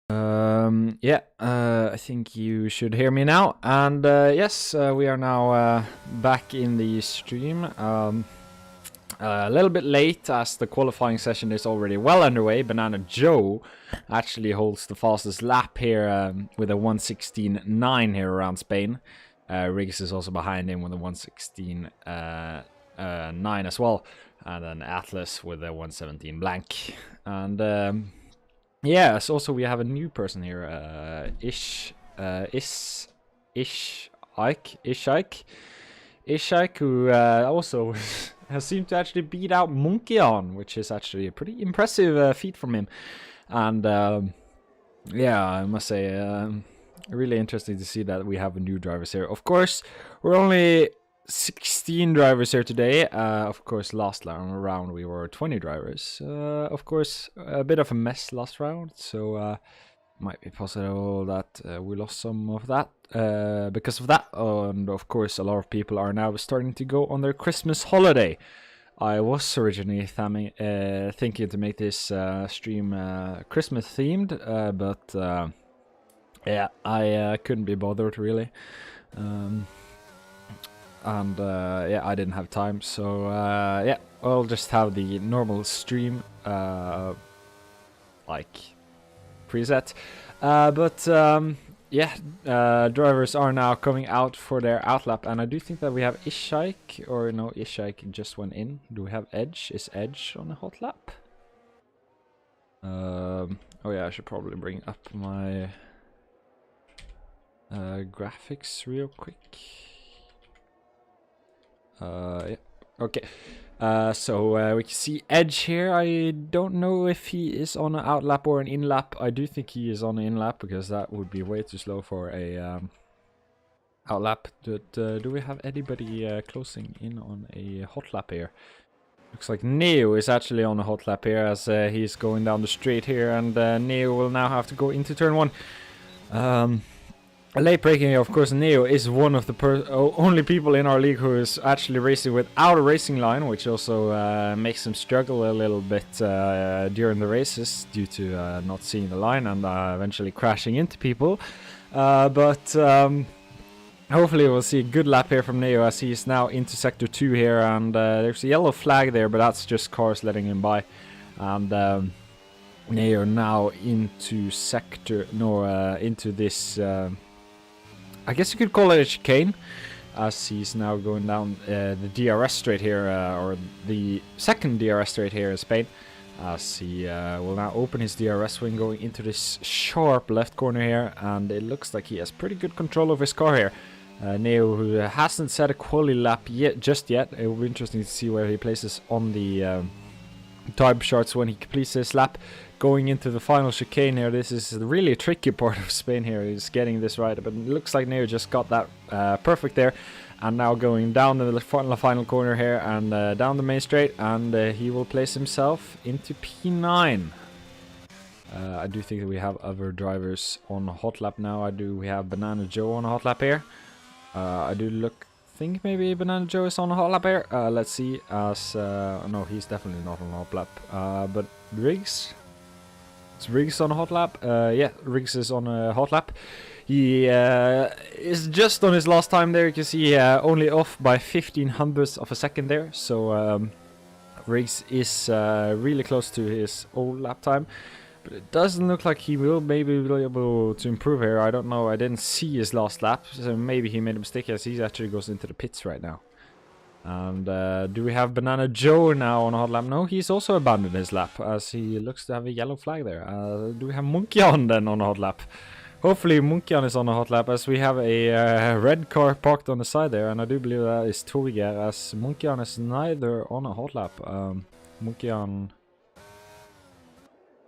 I think you should hear me now. And yes, we are now back in the stream. A little bit late as the qualifying session is already well underway. Banana Joe actually holds the fastest lap here with a 1:16.9 here around Spain. Riggs is also behind him with a 1:16.9 as well. And then Atlas with a 1:17 blank. And yes, also we have a new person here, Ishike, who also has seemed to actually beat out Monkeyon, which is actually a pretty impressive feat from him. And yeah, I must say, really interesting to see that we have new drivers here. Of course, we're only 16 drivers here today. Of course, last round we were 20 drivers. Of course, a bit of a mess last round, so might be possible that we lost some of that because of that. And of course, a lot of people are now starting to go on their Christmas holiday. I was originally thinking to make this stream Christmas themed, but yeah, I couldn't be bothered really. And yeah, I didn't have time, so yeah, I'll just have the normal stream like preset. But yeah, drivers are now coming out for their outlap, and I do think that we have Ishike, or no, Ishike just went in. Do we have Edge? Is Edge on a hot lap? Oh yeah, I should probably bring up my graphics real quick. Yeah, okay. So we can see Edge here. I don't know if he is on an outlap or an inlap. I do think he is on an inlap because that would be way too slow for a outlap. But do we have anybody closing in on a hot lap here? Looks like Neo is actually on a hot lap here as he's going down the straight here, and Neo will now have to go into turn one. Late braking, of course, Neo is one of the only people in our league who is actually racing without a racing line, which also makes him struggle a little bit during the races due to not seeing the line and eventually crashing into people. But hopefully we'll see a good lap here from Neo as he's now into sector 2 here, and there's a yellow flag there, but that's just cars letting him by. And Neo now into into this... I guess you could call it a chicane, as he's now going down the DRS straight here, or the second DRS straight here in Spain, as he will now open his DRS wing going into this sharp left corner here, and it looks like he has pretty good control of his car here. Neo, who hasn't set a quali lap just yet. It will be interesting to see where he places on the time charts when he completes this lap. Going into the final chicane here, this is really a tricky part of Spain here, is getting this right, but it looks like Neo just got that perfect there, and now going down the final corner here and down the main straight, and he will place himself into P9. I do think that we have other drivers on a hot lap now. We have Banana Joe on a hot lap here. I think maybe Banana Joe is on a hot lap here. Let's see, as no, he's definitely not on a hot lap, but Riggs. Is Riggs on a hot lap? Yeah, Riggs is on a hot lap. He is just on his last time there. You can see only off by 0.15 of a second there. So Riggs is really close to his old lap time. But it doesn't look like he will maybe be able to improve here. I don't know. I didn't see his last lap. So maybe he made a mistake as he actually goes into the pits right now. And do we have Banana Joe now on a hot lap? No, he's also abandoned his lap as he looks to have a yellow flag there. Do we have Monkeyon then on a hot lap? Hopefully Monkeyon is on a hot lap as we have a red car parked on the side there, and I do believe that is Torgeir as Monkeyon is neither on a hot lap. Monkeyon...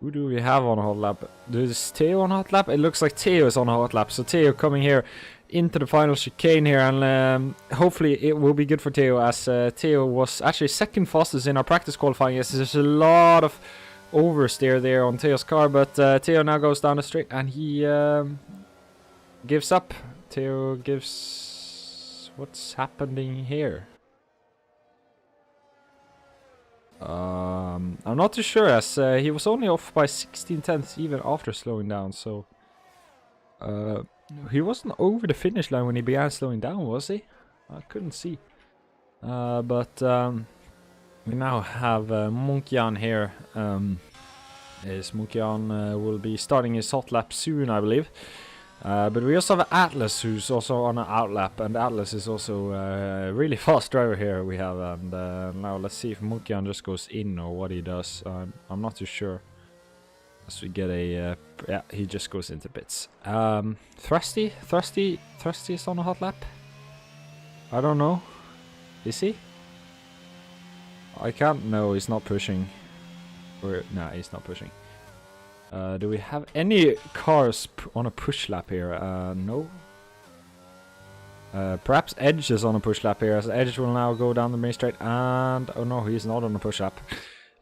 Who do we have on a hot lap? Is Theo on a hot lap? It looks like Theo is on a hot lap, so Theo coming here into the final chicane here, and hopefully it will be good for Theo, as Theo was actually second fastest in our practice qualifying. Yes, there's a lot of oversteer there on Theo's car, but Theo now goes down the straight and he gives up. Theo gives... What's happening here? I'm not too sure, as he was only off by 16 tenths even after slowing down, so he wasn't over the finish line when he began slowing down, was he? I couldn't see. But we now have Monkyan here. Monkyan will be starting his hot lap soon, I believe. But we also have Atlas, who's also on an outlap, and Atlas is also a really fast driver here we have. And now let's see if Monkyan just goes in or what he does. I'm not too sure. As we get a yeah, he just goes into pits. Thrusty is on a hot lap. I don't know. Is he? I can't. No, he's not pushing. Or nah, he's not pushing. Do we have any cars on a push lap here? No. Perhaps Edge is on a push lap here, as Edge will now go down the main straight, and oh no, he's not on a push lap.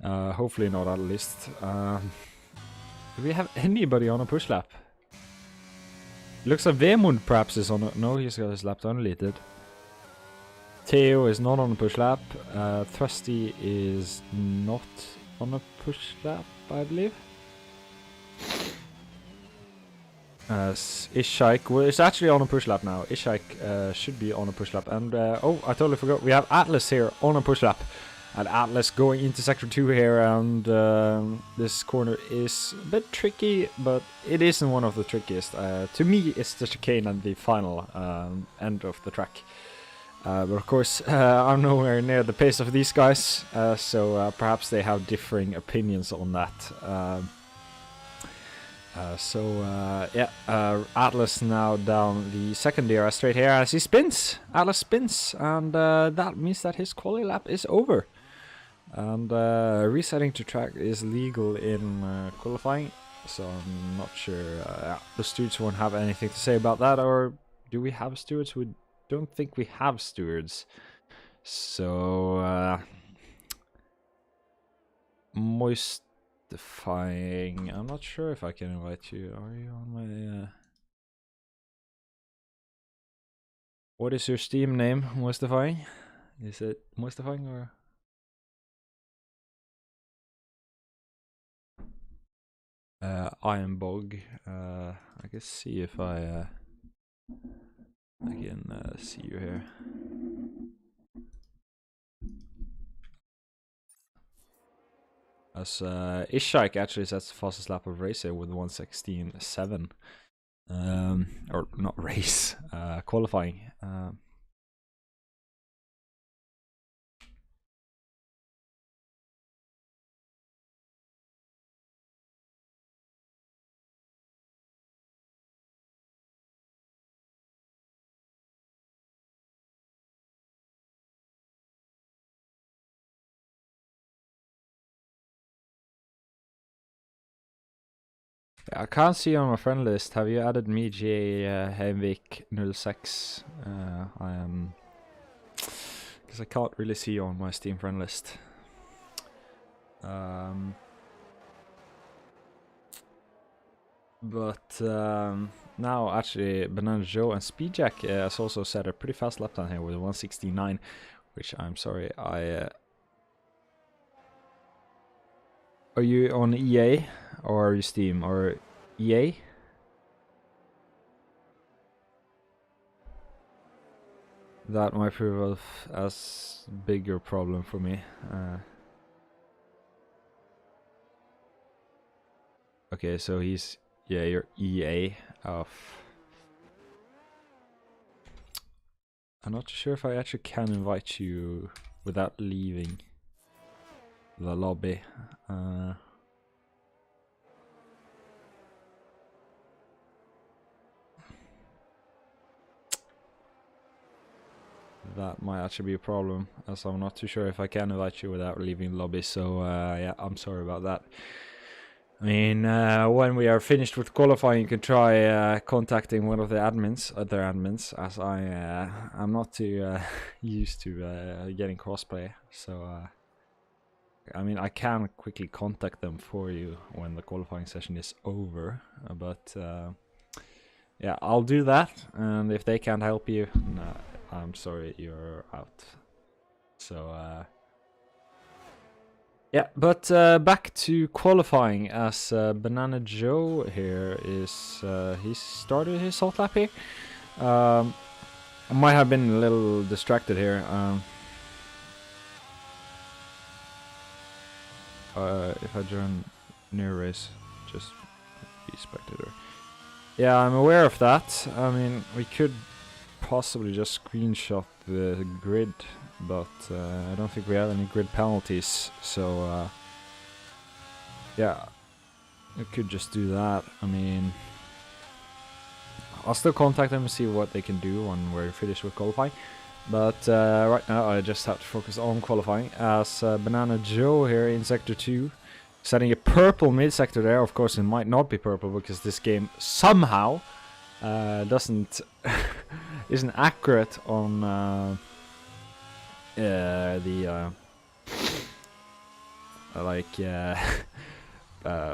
Hopefully not, at least. Do we have anybody on a push lap? Looks like Vemund perhaps is on a... No, he's got his lap deleted. Theo is not on a push lap. Thrusty is not on a push lap, I believe. Ishike, well, it's actually on a push lap now. Ishike should be on a push lap. And oh, I totally forgot. We have Atlas here on a push lap. And Atlas going into sector 2 here, and this corner is a bit tricky, but it isn't one of the trickiest. To me, it's the chicane and the final end of the track. But of course, I'm nowhere near the pace of these guys, so perhaps they have differing opinions on that. Yeah, Atlas now down the second DRS straight here as he spins. Atlas spins, and that means that his quali lap is over. And resetting to track is legal in qualifying, so I'm not sure. The stewards won't have anything to say about that, or do we have stewards? We don't think we have stewards. So Moistifying. I'm not sure if I can invite you. Are you on my? What is your Steam name? Moistifying? Is it Moistifying or? Iron Bog. I can see if I can see you here. As Ishike actually sets the fastest lap of race here with 1:16.7. Or not race, qualifying. I can't see you on my friend list. Have you added me, J. Heimvik06? I am... Because I can't really see you on my Steam friend list. But now actually Banana Joe and Speedjack has also set a pretty fast lap time here with 1:69, which I'm sorry, Are you on EA or are you Steam or EA? That might prove as bigger problem for me. Okay, so he's, yeah, you're EA of... I'm not sure if I actually can invite you without leaving the lobby. That might actually be a problem, as I'm not too sure if I can invite you without leaving the lobby, so yeah, I'm sorry about that. I mean, when we are finished with qualifying, you can try contacting one of the admins, other admins, as I'm not too used to getting crossplay, so I mean, I can quickly contact them for you when the qualifying session is over, but yeah, I'll do that, and if they can't help you, I'm sorry, you're out. So Yeah, but back to qualifying as Banana Joe here is he started his hot lap here. I might have been a little distracted here. If I join near race, just be spectator. Yeah, I'm aware of that. I mean, we could possibly just screenshot the grid, but I don't think we have any grid penalties, so yeah, we could just do that. I mean, I'll still contact them and see what they can do when we're finished with qualifying, but right now I just have to focus on qualifying as Banana Joe here in Sector 2, setting a purple mid-sector there. Of course, it might not be purple because this game somehow doesn't isn't accurate on the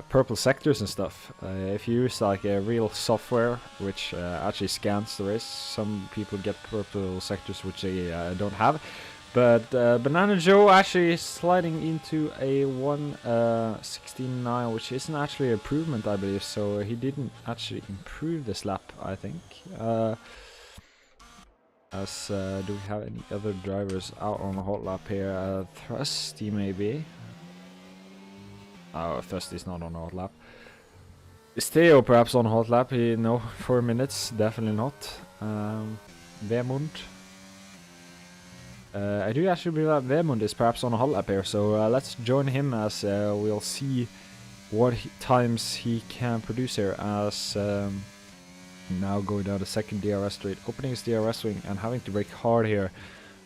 purple sectors and stuff. If you use like a real software which actually scans the race, some people get purple sectors which they don't have. But Banana Joe actually is sliding into a 1:16.9, which isn't actually an improvement, I believe. So he didn't actually improve this lap, I think. Do we have any other drivers out on a hot lap here? Thrusty maybe. Oh, Thrusty's not on a hot lap. Is Theo perhaps on a hot lap? No, 4 minutes, definitely not. Vemund. I do actually believe that Vemund is perhaps on a hot lap here, so let's join him as we'll see what times he can produce here as now going down the second DRS straight, opening his DRS swing and having to brake hard here.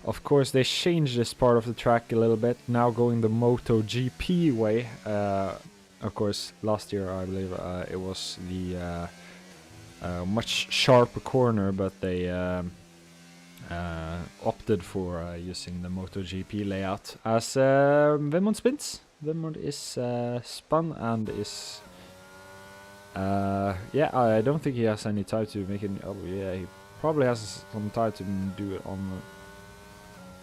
Of course, they changed this part of the track a little bit, now going the MotoGP way. Of course, last year I believe it was the much sharper corner, but they opted for using the MotoGP layout as Vemund spins. Vemund is spun and is yeah, I don't think he has any time to make it. Oh yeah, he probably has some time to do it on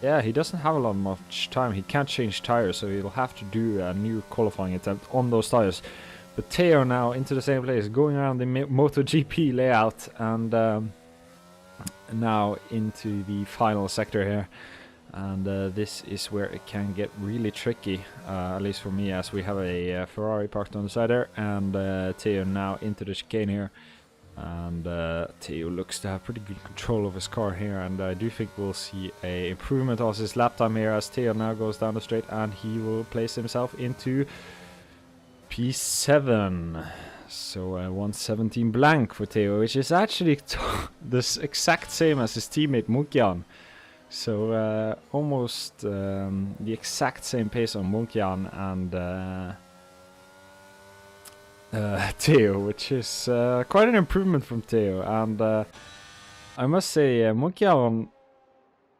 yeah, he doesn't have a lot much time. He can't change tires, so he'll have to do a new qualifying attempt on those tires. But Theo now into the same place, going around the MotoGP layout and now into the final sector here, and this is where it can get really tricky, at least for me, as we have a Ferrari parked on the side there, and Theo now into the chicane here, and Theo looks to have pretty good control of his car here, and I do think we'll see a improvement of his lap time here as Theo now goes down the straight and he will place himself into P7. So 1:17 blank for Theo, which is actually this exact same as his teammate Munkian. So almost the exact same pace on Munkian and Theo, which is quite an improvement from Theo. And I must say, Munkian,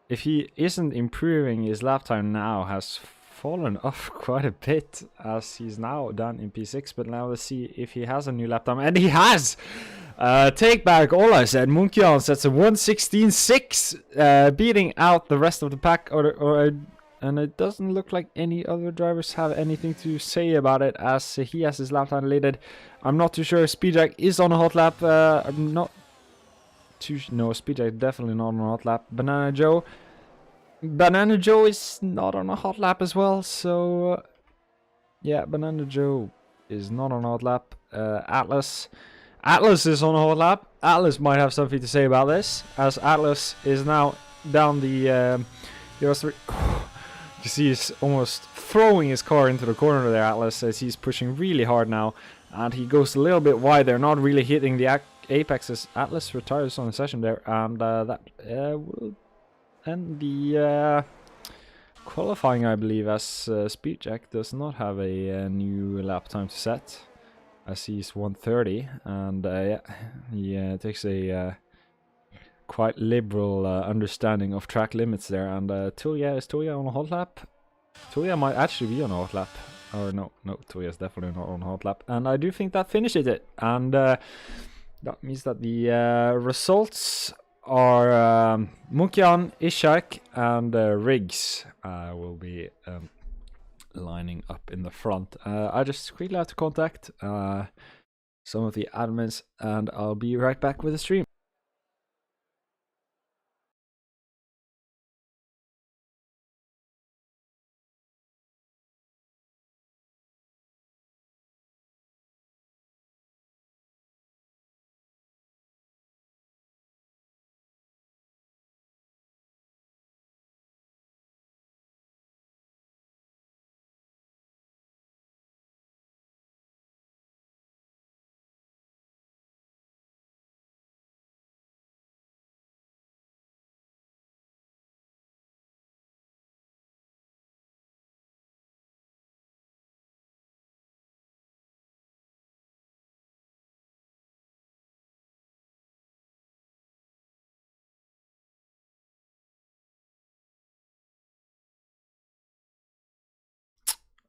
if he isn't improving his lap time now, has fallen off quite a bit as he's now down in P6. But now let's see if he has a new lap time, and he has. Take back all I said. Munkian sets a 1:16.6, beating out the rest of the pack, and it doesn't look like any other drivers have anything to say about it as he has his lap time deleted. I'm not too sure if Speedjack is on a hot lap. I'm not too no, Speedjack definitely not on a hot lap. Banana Joe is not on a hot lap as well. So yeah, Banana Joe is not on a hot lap. Atlas is on a hot lap. Atlas might have something to say about this, as Atlas is now down the you see he's almost throwing his car into the corner there, Atlas, as he's pushing really hard now. And he goes a little bit wide there, not really hitting the apexes. Atlas retires on the session there, and that will end the qualifying, I believe, as Speedjack does not have a new lap time to set, as he's 1:30, and yeah, he takes a quite liberal understanding of track limits there. And Tulia, is Tulia on a hot lap? Tulia might actually be on a hot lap. Or no, Tulia is definitely not on a hot lap. And I do think that finishes it. And that means that the results are Munkian, Ishak, and Riggs will be lining up in the front. I just quickly have to contact some of the admins, and I'll be right back with the stream.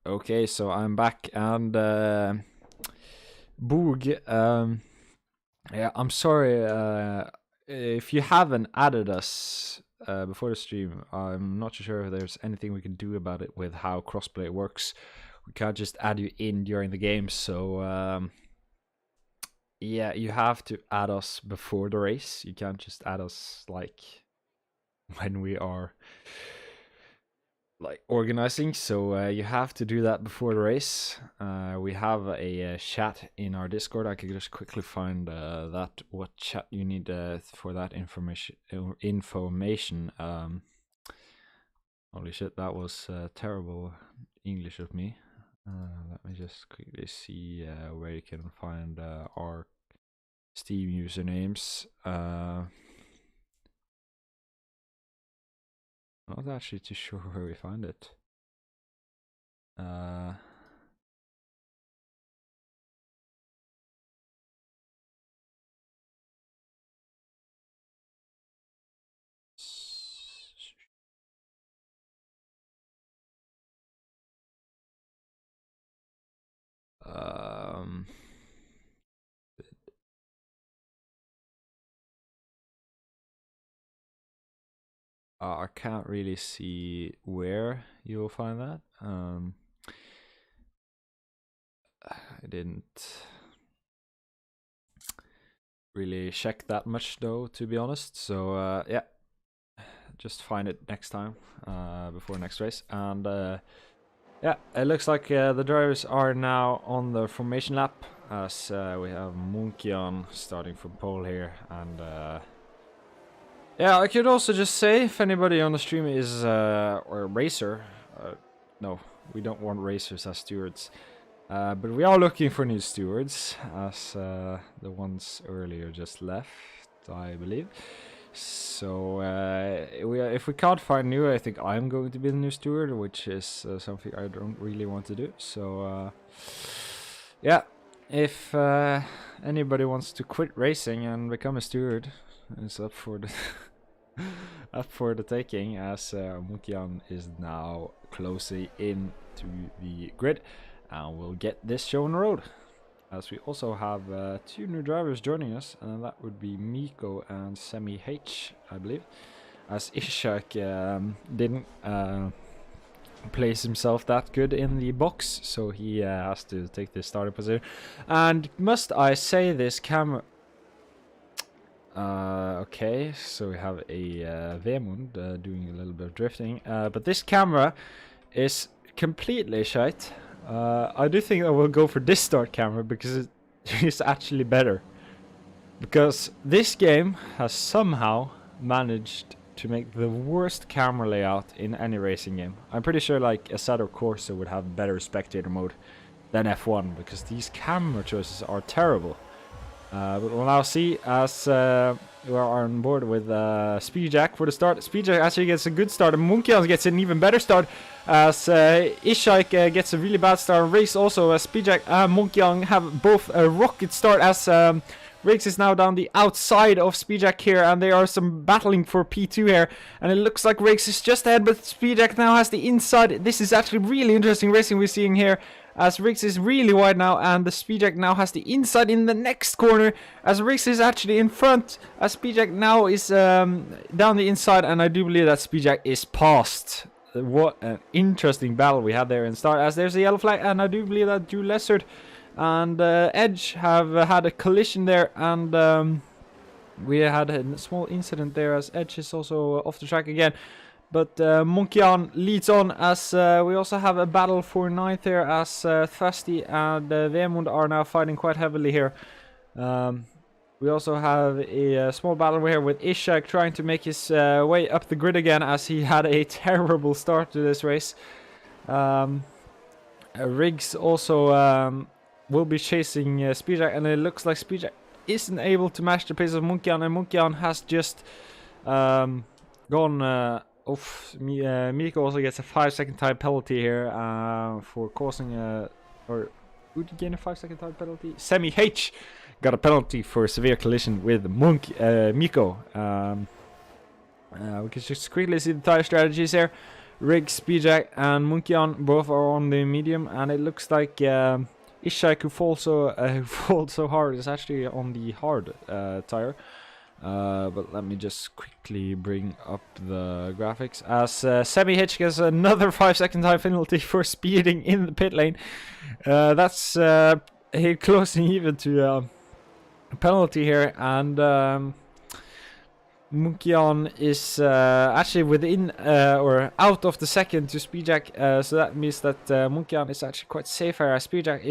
Okay, so I'm back, and Boog, yeah, I'm sorry if you haven't added us before the stream. I'm not sure if there's anything we can do about it with how crossplay works. We can't just add you in during the game, so yeah, you have to add us before the race. You can't just add us like when we are like organizing, so you have to do that before the race. We have a chat in our Discord. I could just quickly find that what chat you need for that information. Holy shit, that was terrible English of me. Let me just quickly see where you can find our Steam usernames. Not actually too sure where we find it. I can't really see where you'll find that. I didn't really check that much though, to be honest. So yeah, just find it next time before next race. And yeah, it looks like the drivers are now on the formation lap, as we have Munkian starting from pole here, and yeah, I could also just say, if anybody on the stream is or a racer, no, we don't want racers as stewards, but we are looking for new stewards, as the ones earlier just left, I believe. So if we can't find new, I think I'm going to be the new steward, which is something I don't really want to do. So yeah, if anybody wants to quit racing and become a steward, it's up for the up for the taking, as Munkian is now closely into the grid, and we'll get this show on the road. As we also have two new drivers joining us, and that would be Miko and Semi H, I believe, as Ishak didn't place himself that good in the box, so he has to take the starting position. And must I say, this camera... okay, so we have a Vemund doing a little bit of drifting, but this camera is completely shite. I do think I will go for this start camera, because it is actually better. Because this game has somehow managed to make the worst camera layout in any racing game. I'm pretty sure like Assetto Corsa would have better spectator mode than F1, because these camera choices are terrible. But we'll now see, as we are on board with Speedjack for the start. Speedjack actually gets a good start, and Munkian gets an even better start, as Ishak gets a really bad start. Race also, as Speedjack and Munkian have both a rocket start, as Riggs is now down the outside of Speedjack here, and they are some battling for P2 here, and it looks like Riggs is just ahead, but Speedjack now has the inside. This is actually really interesting racing we're seeing here, as Riggs is really wide now, and the Speedjack now has the inside in the next corner, as Riggs is actually in front, as Speedjack now is down the inside, and I do believe that Speedjack is past what an interesting battle we had there in start. As there's a yellow flag, and I do believe that Drew Lessard and Edge have had a collision there, and we had a small incident there as Edge is also off the track again. But Monkian leads on as we also have a battle for 9th here as Thasti and Vemund are now fighting quite heavily here. We also have a small battle here with Ishak trying to make his way up the grid again as he had a terrible start to this race. Riggs also will be chasing Speedjack, and it looks like Speedjack isn't able to match the pace of Monkian, and Monkian has just gone off. Miko also gets a 5-second time penalty here for causing or would he gain a 5-second time penalty? Semi H got a penalty for severe collision with Miko. We can just quickly see the tire strategies here. Riggs, Speedjack, and Monkian both are on the medium, and it looks like Ishak, who falls so hard, is actually on the hard tire. But let me just quickly bring up the graphics. As Semi Hitch gets another 5-second time penalty for speeding in the pit lane. That's closing even to a penalty here, and Monkian is actually within or out of the second to Speedjack, so that means that Monkian is actually quite safe here, as Speedjack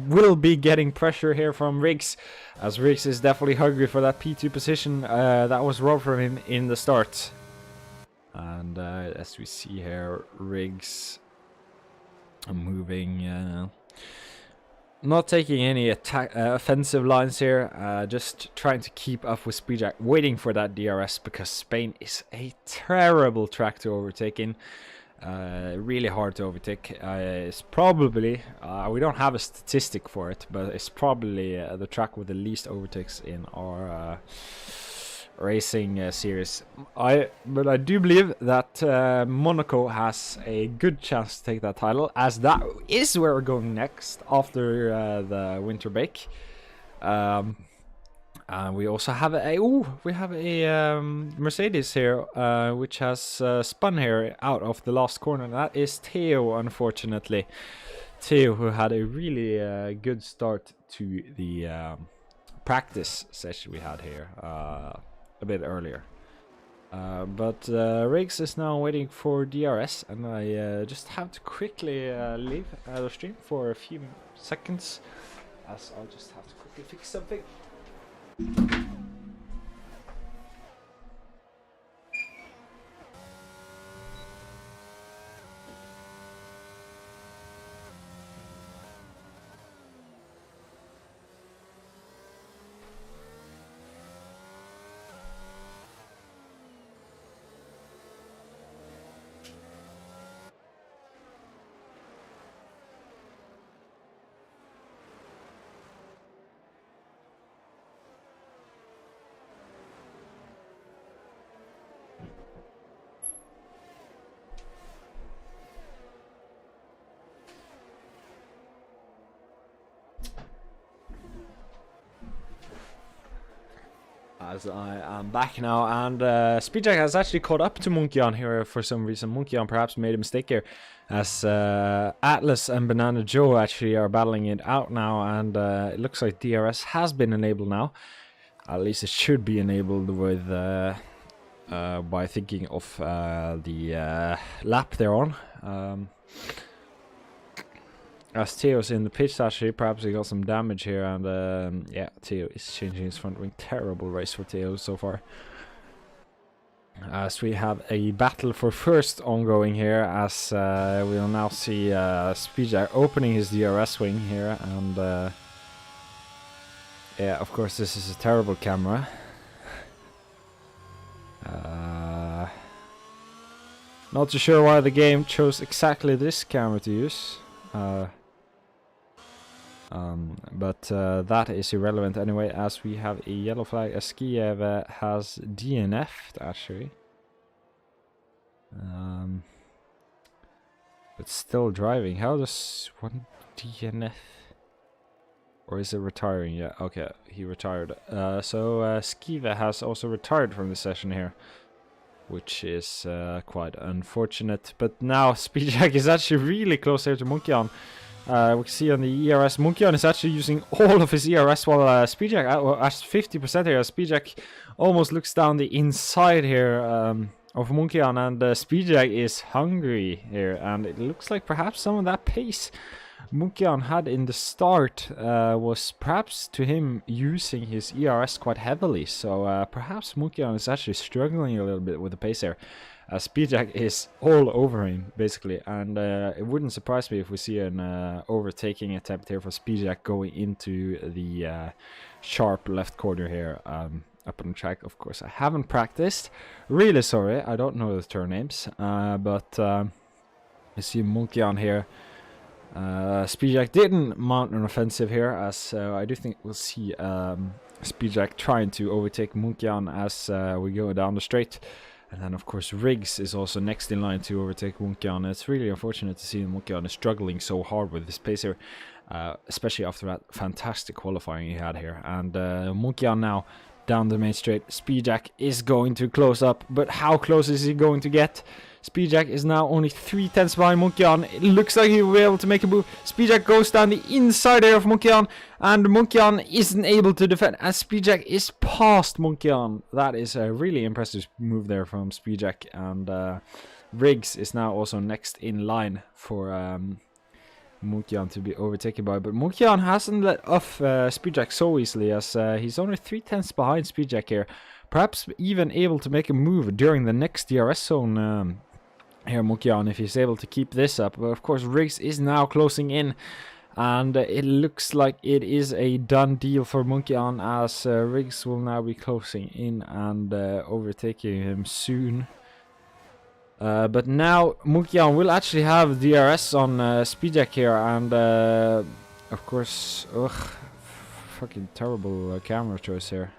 will be getting pressure here from Riggs, as Riggs is definitely hungry for that P2 position that was robbed from him in the start. And as we see here, Riggs moving, not taking any offensive lines here, just trying to keep up with Speedjack, waiting for that DRS, because Spain is a terrible track to overtake in. Really hard to overtake. It's probably, we don't have a statistic for it, but it's probably the track with the least overtakes in our racing series. But I do believe that Monaco has a good chance to take that title, as that is where we're going next after the winter break. And we also have a Mercedes here, which has spun here out of the last corner. That is Theo, unfortunately. Theo, who had a really good start to the practice session we had here a bit earlier. But Riggs is now waiting for DRS, and I just have to quickly leave the stream for a few seconds, as I'll just have to quickly fix something. As I am back now, and Speedjack has actually caught up to Monkian here for some reason. Monkian perhaps made a mistake here, as Atlas and Banana Joe actually are battling it out now, and it looks like DRS has been enabled now. At least it should be enabled with by thinking of the lap they're on. As Theo's in the pitch, actually, perhaps he got some damage here, and yeah, Theo is changing his front wing. Terrible race for Theo so far. As we have a battle for first ongoing here, as we'll now see Speedjack opening his DRS wing here, and yeah, of course this is a terrible camera. Not too sure why the game chose exactly this camera to use. But that is irrelevant anyway, as we have a yellow flag. Askiev has DNF'd actually, but still driving. How does one DNF? Or is it retiring? Yeah, okay, he retired. So Skiva has also retired from the session here. which is quite unfortunate. But now Speedjack is actually really close here to Munkian. We can see on the ERS, Munkian is actually using all of his ERS, while Speedjack at 50% here. Speedjack almost looks down the inside here of Munkian, and Speedjack is hungry here, and it looks like perhaps some of that pace Munkian had in the start was perhaps to him using his ERS quite heavily, so perhaps Munkian is actually struggling a little bit with the pace here. Speedjack is all over him basically, and it wouldn't surprise me if we see an overtaking attempt here for Speedjack going into the sharp left corner here up on the track. Of course, I haven't practiced. Really sorry, I don't know the turn names, but I see Munkian here. Speedjack didn't mount an offensive here, as I do think we'll see Speedjack trying to overtake Munkian as we go down the straight. And then, of course, Riggs is also next in line to overtake Munkian. It's really unfortunate to see Munkian is struggling so hard with this pace here, especially after that fantastic qualifying he had here. And Munkian now down the main straight. Speedjack is going to close up, but how close is he going to get? Speedjack is now only 3/10 behind Munkian. It looks like he will be able to make a move. Speedjack goes down the inside area of Munkian, and Munkian isn't able to defend as Speedjack is past Munkian. That is a really impressive move there from Speedjack, and Riggs is now also next in line for Munkian to be overtaken by. But Munkian hasn't let off Speedjack so easily, as he's only 3/10 behind Speedjack here. Perhaps even able to make a move during the next DRS zone here, Munkian, if he's able to keep this up. But of course, Riggs is now closing in, and it looks like it is a done deal for Munkian, as Riggs will now be closing in and overtaking him soon. But now Munkian will actually have DRS on Speedjack here, and of course, fucking terrible camera choice here.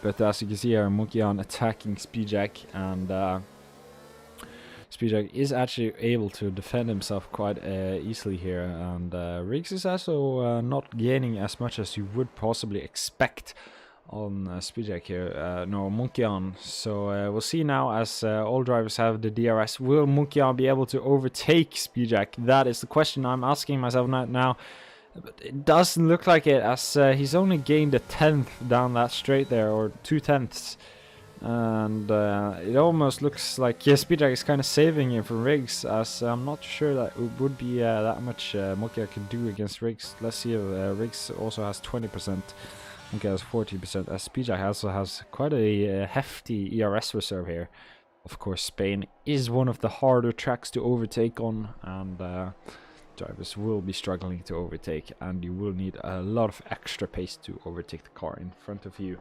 But as you can see here, Munkian attacking Speedjack, and Speedjack is actually able to defend himself quite easily here, and Riggs is also not gaining as much as you would possibly expect on Speedjack here. No, Munkian. So we'll see now, as all drivers have the DRS. Will Munkian be able to overtake Speedjack? That is the question I'm asking myself now. But it doesn't look like it, as he's only gained a 10th down that straight there, or 2/10, and it almost looks like Speedjack is kind of saving him from Riggs, as I'm not sure that it would be that much Munkian can do against Riggs. Let's see if Riggs also has 20%, Munkian has 40%, as Speedjack also has quite a hefty ERS reserve here. Of course, Spain is one of the harder tracks to overtake on, and drivers will be struggling to overtake, and you will need a lot of extra pace to overtake the car in front of you.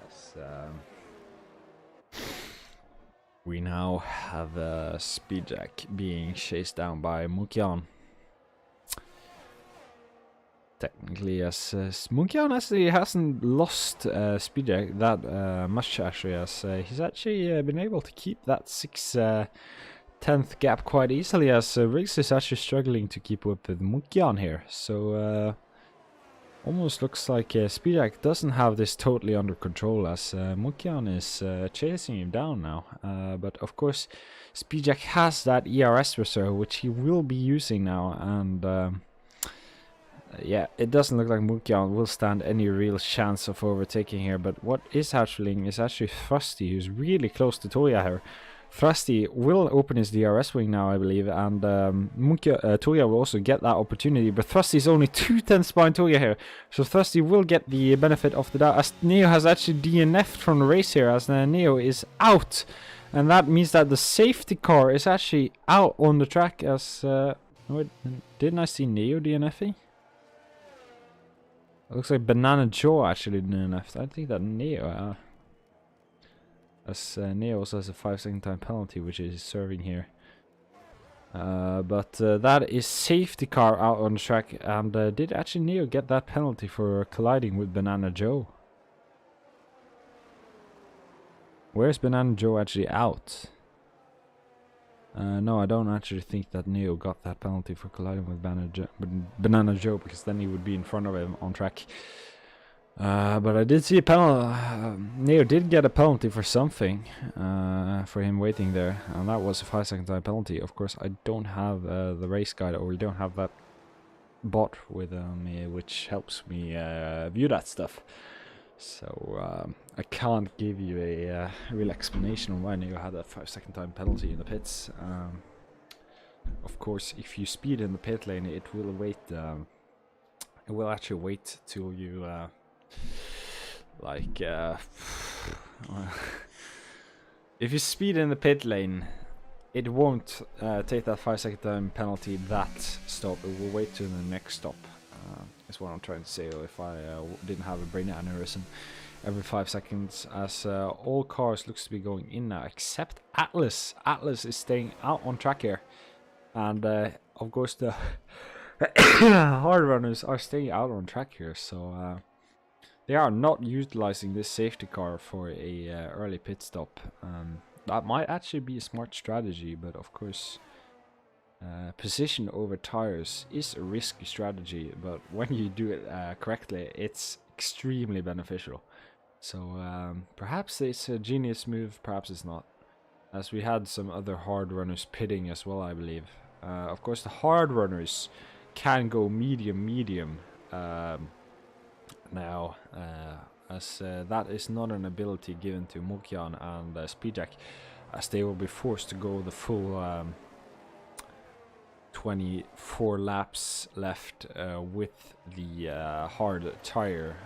As, we now have Speedjack being chased down by Munkian. Technically, as Munkian actually hasn't lost Speedjack that much, actually, as he's actually been able to keep that 6/10 gap quite easily, as Riggs is actually struggling to keep up with Munkian here. So almost looks like Speedjack doesn't have this totally under control, as Munkian is chasing him down now. But of course, Speedjack has that ERS reserve, which he will be using now, and yeah, it doesn't look like Munkian will stand any real chance of overtaking here. But what is happening is actually Thrusty, who's really close to Toya here. Thrusty will open his DRS wing now, I believe, and Toya will also get that opportunity, but Thrusty is only 2/10 behind Toya here, so Thrusty will get the benefit of the doubt, as Neo has actually DNF'd from the race here, as Neo is out, and that means that the safety car is actually out on the track, as... didn't I see Neo DNFing? It looks like Banana Joe actually DNF'd. I think that Neo... as Neo also has a 5-second time penalty, which is serving here. But that is safety car out on the track, and did actually Neo get that penalty for colliding with Banana Joe? Where's Banana Joe actually out? No, I don't actually think that Neo got that penalty for colliding with Banana Joe, because then he would be in front of him on track. But I did see a penalty. Neo did get a penalty for something, for him waiting there, and that was a 5-second time penalty. Of course, I don't have the race guide, or we don't have that bot with me, which helps me view that stuff. So I can't give you a real explanation on why Neo had that 5-second time penalty in the pits. Of course, if you speed in the pit lane, it will wait. It will actually wait till you if you speed in the pit lane, it won't take that 5-second time penalty that stop. It will wait till the next stop. Is what I'm trying to say. If I didn't have a brain aneurysm every 5 seconds, as all cars looks to be going in now except Atlas. Atlas is staying out on track here, and of course the hard runners are staying out on track here. So they are not utilizing this safety car for a early pit stop. That might actually be a smart strategy, but of course position over tires is a risky strategy, but when you do it correctly, it's extremely beneficial. So perhaps it's a genius move, perhaps it's not, as we had some other hard runners pitting as well, I believe. Of course the hard runners can go medium now, as that is not an ability given to Mokyan and Speedjack, as they will be forced to go the full 24 laps left with the hard tire.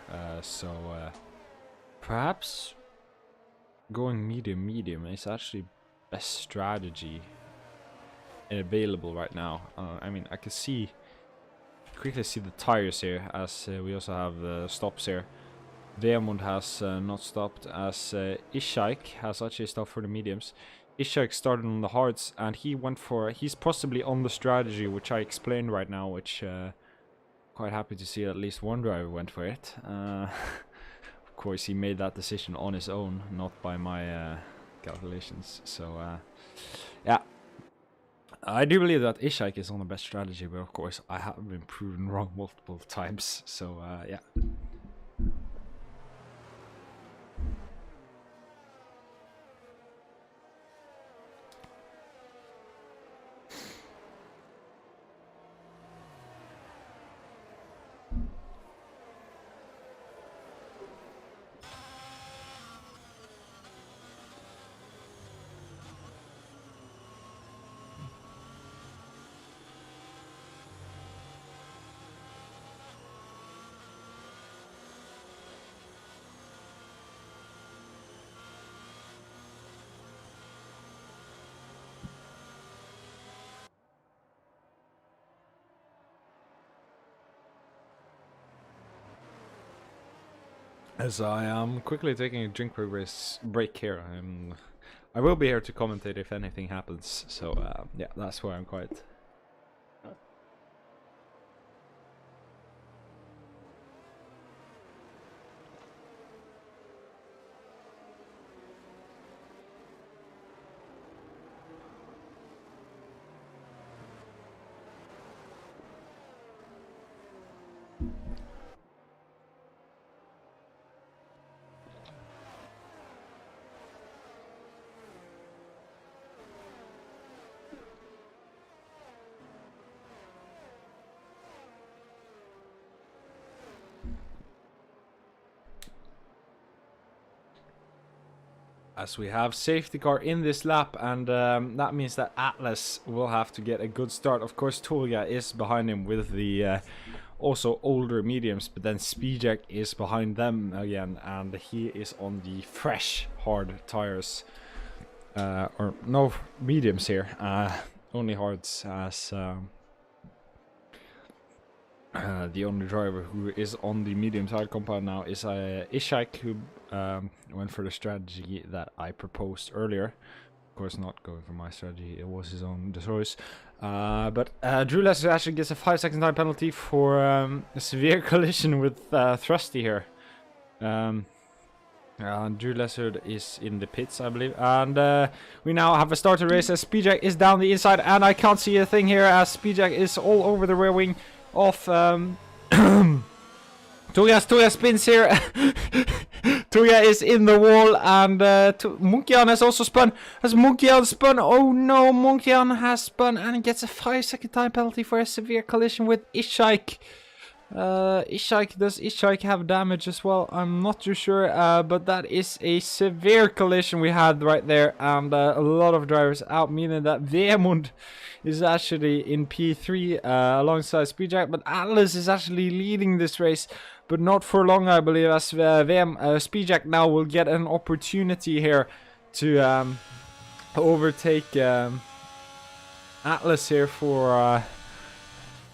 So perhaps going medium is actually best strategy available right now. I mean, I can quickly see the tires here, as we also have stops here. Veamund has not stopped, as Ishak has actually stopped for the mediums. Ishak started on the hards, and he's possibly on the strategy which I explained right now, which quite happy to see at least one driver went for it. Of course he made that decision on his own, not by my calculations. So yeah, I do believe that Ishak is on the best strategy, but of course I have been proven wrong multiple times. So yeah. As I am quickly taking a drink break here, I will be here to commentate if anything happens. So yeah, that's why I'm quiet. As we have safety car in this lap, and that means that Atlas will have to get a good start. Of course Tolga is behind him with the also older mediums, but then Speedjack is behind them again, and he is on the fresh hard tires, or no mediums here, only hards, as the only driver who is on the medium tire compound now is Ishak, who went for the strategy that I proposed earlier. Of course not going for my strategy, it was his own choice. But Drew Lesser actually gets a 5-second time penalty for a severe collision with Thrusty here. Drew Lesser is in the pits, I believe, and we now have a starter race as Speedjack is down the inside, and I can't see a thing here as Speedjack is all over the rear wing of Toya spins here. Toya is in the wall, and Monkeyhan has also spun. Has Monkeyhan spun? Oh no, Monkeyhan has spun, and he gets a 5-second time penalty for a severe collision with Ishike. Does Ishike have damage as well? I'm not too sure, but that is a severe collision we had right there, and a lot of drivers out, meaning that Vemund is actually in P3 alongside Speedjack, but Atlas is actually leading this race, but not for long, I believe, as Speedjack now will get an opportunity here to overtake Atlas here for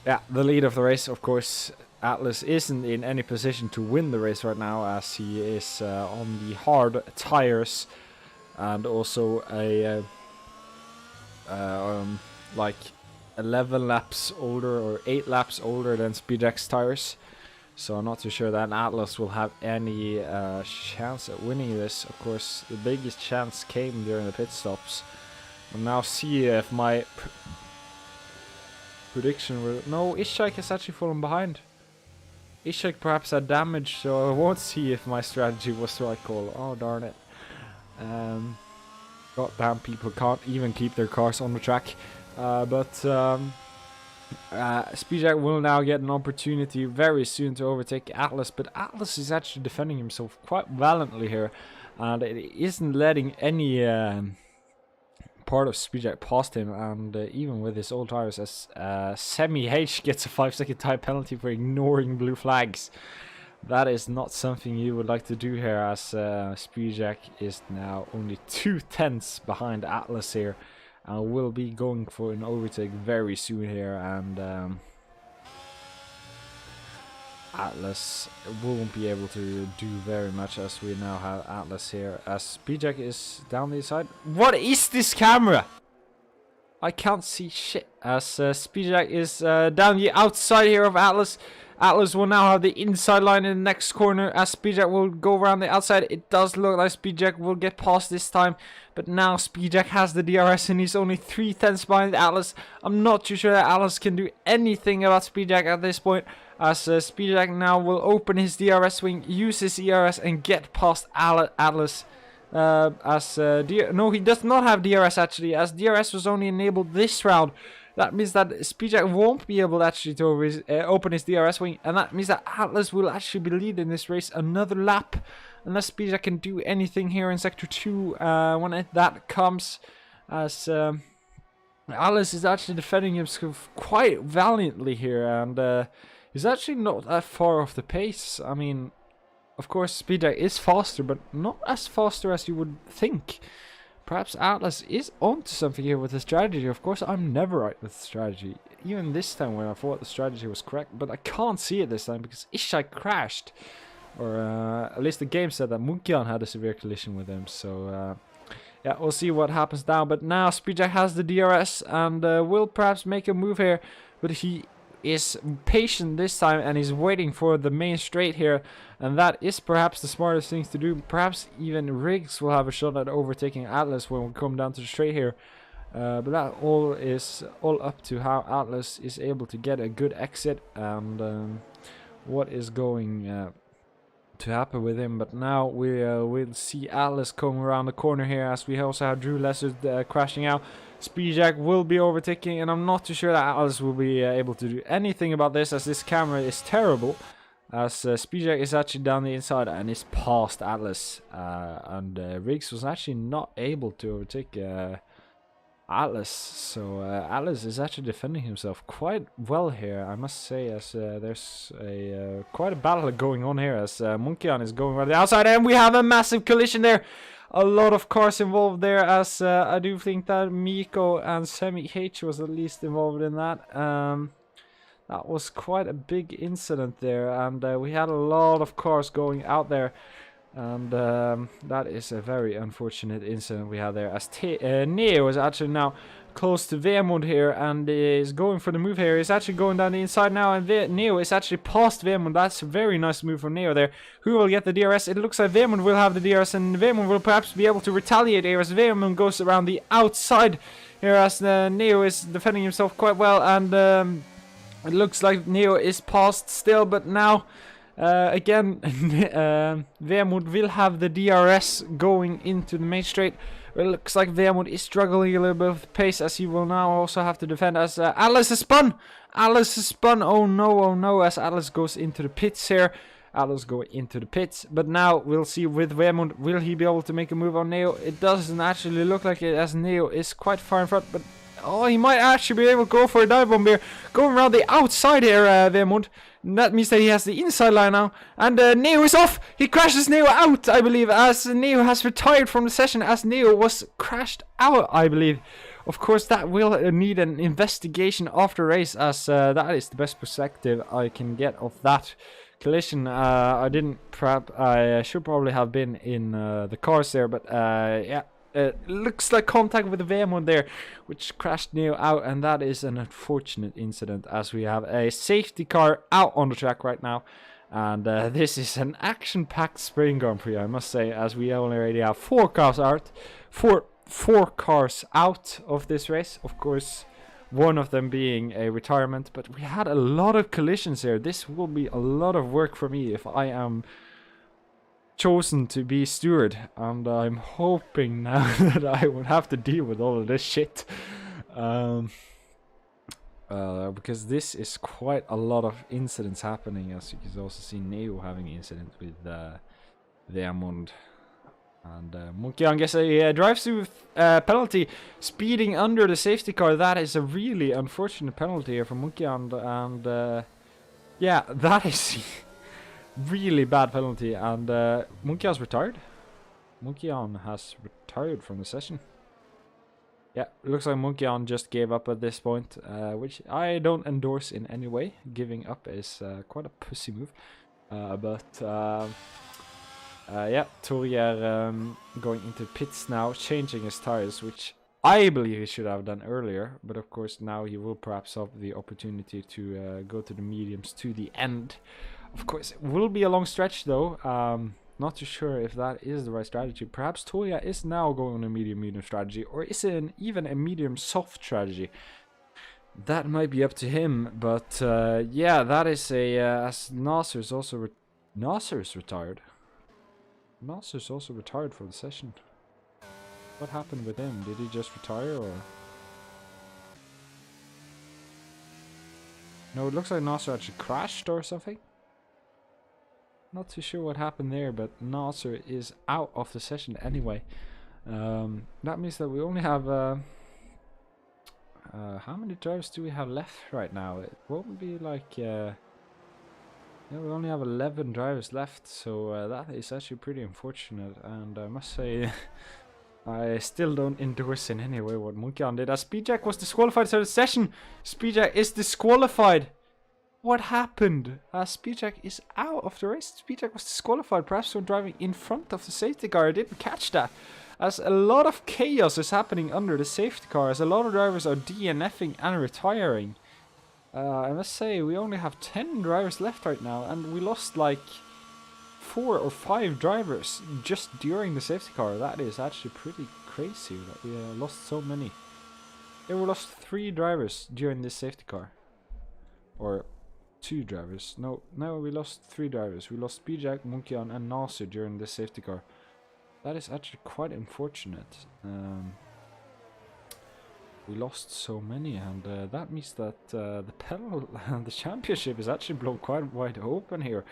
the lead of the race. Of course, Atlas isn't in any position to win the race right now, as he is on the hard tires, and also a like 11 laps older or 8 laps older than Speedjack's tires. So I'm not too sure that Atlas will have any chance at winning this. Of course, the biggest chance came during the pit stops. We'll now see if my prediction will... No, Ishike has actually fallen behind. Ishike perhaps had damage, so I won't see if my strategy was the right call. Oh, darn it. Goddamn, people can't even keep their cars on the track. Speedjack will now get an opportunity very soon to overtake Atlas, but Atlas is actually defending himself quite valiantly here, and it isn't letting any part of Speedjack past him, and even with his old tires, as Semi H gets a 5-second time penalty for ignoring blue flags. That is not something you would like to do here, as Speedjack is now only 2/10 behind Atlas here, and will be going for an overtake very soon here, and Atlas won't be able to do very much, as we now have Atlas here, as Speedjack is down the side. What is this camera? I can't see shit, as Speedjack is down the outside here of Atlas. Atlas will now have the inside line in the next corner, as Speedjack will go around the outside. It does look like Speedjack will get past this time, but now Speedjack has the DRS and he's only 3/10 behind Atlas. I'm not too sure that Atlas can do anything about Speedjack at this point, as Speedjack now will open his DRS wing, use his ERS and get past Atlas. No, he does not have DRS actually, as DRS was only enabled this round. That means that Speedjack won't be able actually to open his DRS wing, and that means that Atlas will actually be leading this race another lap, unless Speedjack can do anything here in Sector 2 when that comes, as Atlas is actually defending himself quite valiantly here, and he's actually not that far off the pace. I mean, of course, Speedjack is faster, but not as faster as you would think. Perhaps Atlas is onto something here with the strategy. Of course, I'm never right with the strategy. Even this time when I thought the strategy was correct, but I can't see it this time because Ishike crashed. Or at least the game said that Monkeyhan had a severe collision with him. So yeah, we'll see what happens now. But now Speedjack has the DRS and will perhaps make a move here. But he is patient this time and he's waiting for the main straight here, and that is perhaps the smartest thing to do. Perhaps even Riggs will have a shot at overtaking Atlas when we come down to the straight here, but that all is all up to how Atlas is able to get a good exit and what is going to happen with him. But now we'll see Atlas coming around the corner here, as we also have Drew Lesser crashing out. Speedjack will be overtaking, and I'm not too sure that Atlas will be able to do anything about this, as this camera is terrible, as Speedjack is actually down the inside and is past Atlas, and Riggs was actually not able to overtake Atlas, so Atlas is actually defending himself quite well here, I must say, as there's a quite a battle going on here, as Monkeyhan is going around the outside, and we have a massive collision there. A lot of cars involved there, as I do think that Miko and Semi H was at least involved in that. That was quite a big incident there, and we had a lot of cars going out there, and that is a very unfortunate incident we had there, as Neo is actually now close to Vemund here and is going for the move here. He's actually going down the inside now, and Neo is actually past Vemund. That's a very nice move from Neo there. Who will get the DRS? It looks like Vemund will have the DRS, and Vemund will perhaps be able to retaliate here, as Vemund goes around the outside here, as Neo is defending himself quite well, and it looks like Neo is past still, but now Again, Veermund will have the DRS going into the main straight. It looks like Veermund is struggling a little bit with pace, as he will now also have to defend as Atlas is spun! Atlas is spun! Oh no, as Atlas goes into the pits here. Atlas go into the pits, but now we'll see with Veermund, will he be able to make a move on Neo? It doesn't actually look like it, as Neo is quite far in front, but oh, he might actually be able to go for a dive bomb here. Going around the outside here, Veermund. That means that he has the inside line now. And Neo is off! He crashes Neo out, I believe, as Neo has retired from the session, as Neo was crashed out, I believe. Of course, that will need an investigation after race, as that is the best perspective I can get of that collision. I should probably have been in the cars there, but yeah. It looks like contact with the Veermund there, which crashed Neo out, and that is an unfortunate incident, as we have a safety car out on the track right now. And this is an action-packed Spring Grand Prix, I must say, as we already have four cars out of this race. Of course, one of them being a retirement, but we had a lot of collisions here. This will be a lot of work for me if I am chosen to be steward, and I'm hoping now that I would have to deal with all of this shit, because this is quite a lot of incidents happening, as you can also see Neo having incident with Veermund. And Munkian gets a drive-through penalty, speeding under the safety car. That is a really unfortunate penalty here for Munkian, and yeah, that is really bad penalty. And Munkian's retired. Munkian has retired from the session. Yeah, looks like Munkian just gave up at this point, which I don't endorse in any way. Giving up is quite a pussy move, yeah, Torjer going into pits now, changing his tires, which I believe he should have done earlier. But of course now he will perhaps have the opportunity to go to the mediums to the end. Of course, it will be a long stretch though. Not too sure if that is the right strategy. Perhaps Torjer is now going on a medium strategy, or is it even a medium soft strategy? That might be up to him. But yeah, that is a as Nasser's also Nasser's retired. Nasser's also retired from the session. What happened with him? Did he just retire, or? No, it looks like Nasser actually crashed or something. Not too sure what happened there, but Nasser is out of the session anyway. That means that we only have how many drivers do we have left right now? It won't be like yeah, we only have 11 drivers left, so that is actually pretty unfortunate. And I must say, I still don't endorse in any way what Munkian did, as Speedjack was disqualified for the session. Speedjack is disqualified. What happened? Speedjack is out of the race. Speedjack was disqualified, perhaps for driving in front of the safety car. I didn't catch that, as a lot of chaos is happening under the safety car, as a lot of drivers are DNFing and retiring. I must say, we only have 10 drivers left right now, and we lost like 4 or 5 drivers just during the safety car. That is actually pretty crazy that we lost so many. Yeah, we lost 3 drivers during this safety car. Or 2 drivers. No, we lost 3 drivers. We lost Speedjack, Munkian and Nasser during this safety car. That is actually quite unfortunate. We lost so many, and that means that the championship is actually blown quite wide open here,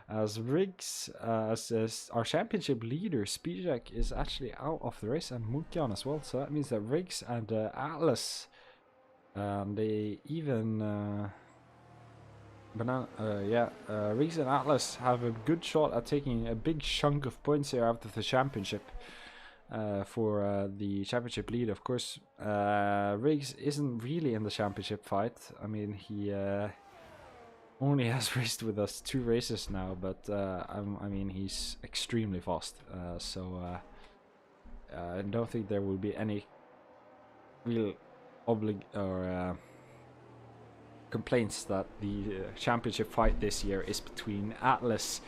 as Riggs, as our championship leader Speedjack is actually out of the race, and Munkian as well. So that means that Riggs and Atlas, they even Riggs and Atlas have a good shot at taking a big chunk of points here out of the championship. For the championship lead. Of course, Riggs isn't really in the championship fight. I mean, he only has raced with us 2 races now, but I mean, he's extremely fast. So I don't think there will be any real complaints that the championship fight this year is between Atlas,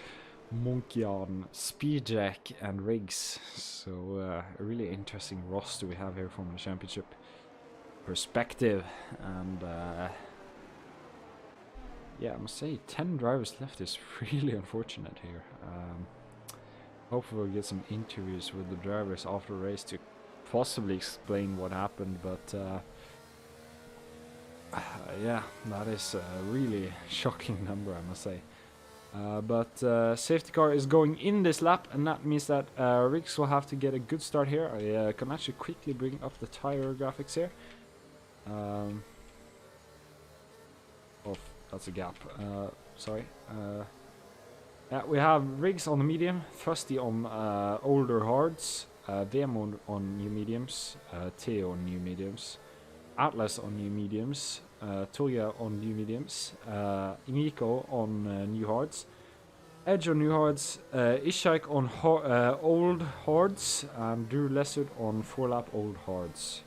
Munkian, Speedjack and Riggs. So a really interesting roster we have here from the championship perspective. And yeah, I must say 10 drivers left is really unfortunate here. Hopefully we'll get some interviews with the drivers after the race to possibly explain what happened, but yeah, that is a really shocking number, I must say. But safety car is going in this lap, and that means that Riggs will have to get a good start here. I can actually quickly bring up the tire graphics here. Oh, that's a gap. Sorry. Yeah, we have Riggs on the medium, Thrusty on older hards, Vemund on new mediums, Theo on new mediums, Atlas on new mediums, Toya on new mediums, Imiko on new hards, Edge on new hards, Ishak on old hards, and Drew Lessard on 4-lap old hards.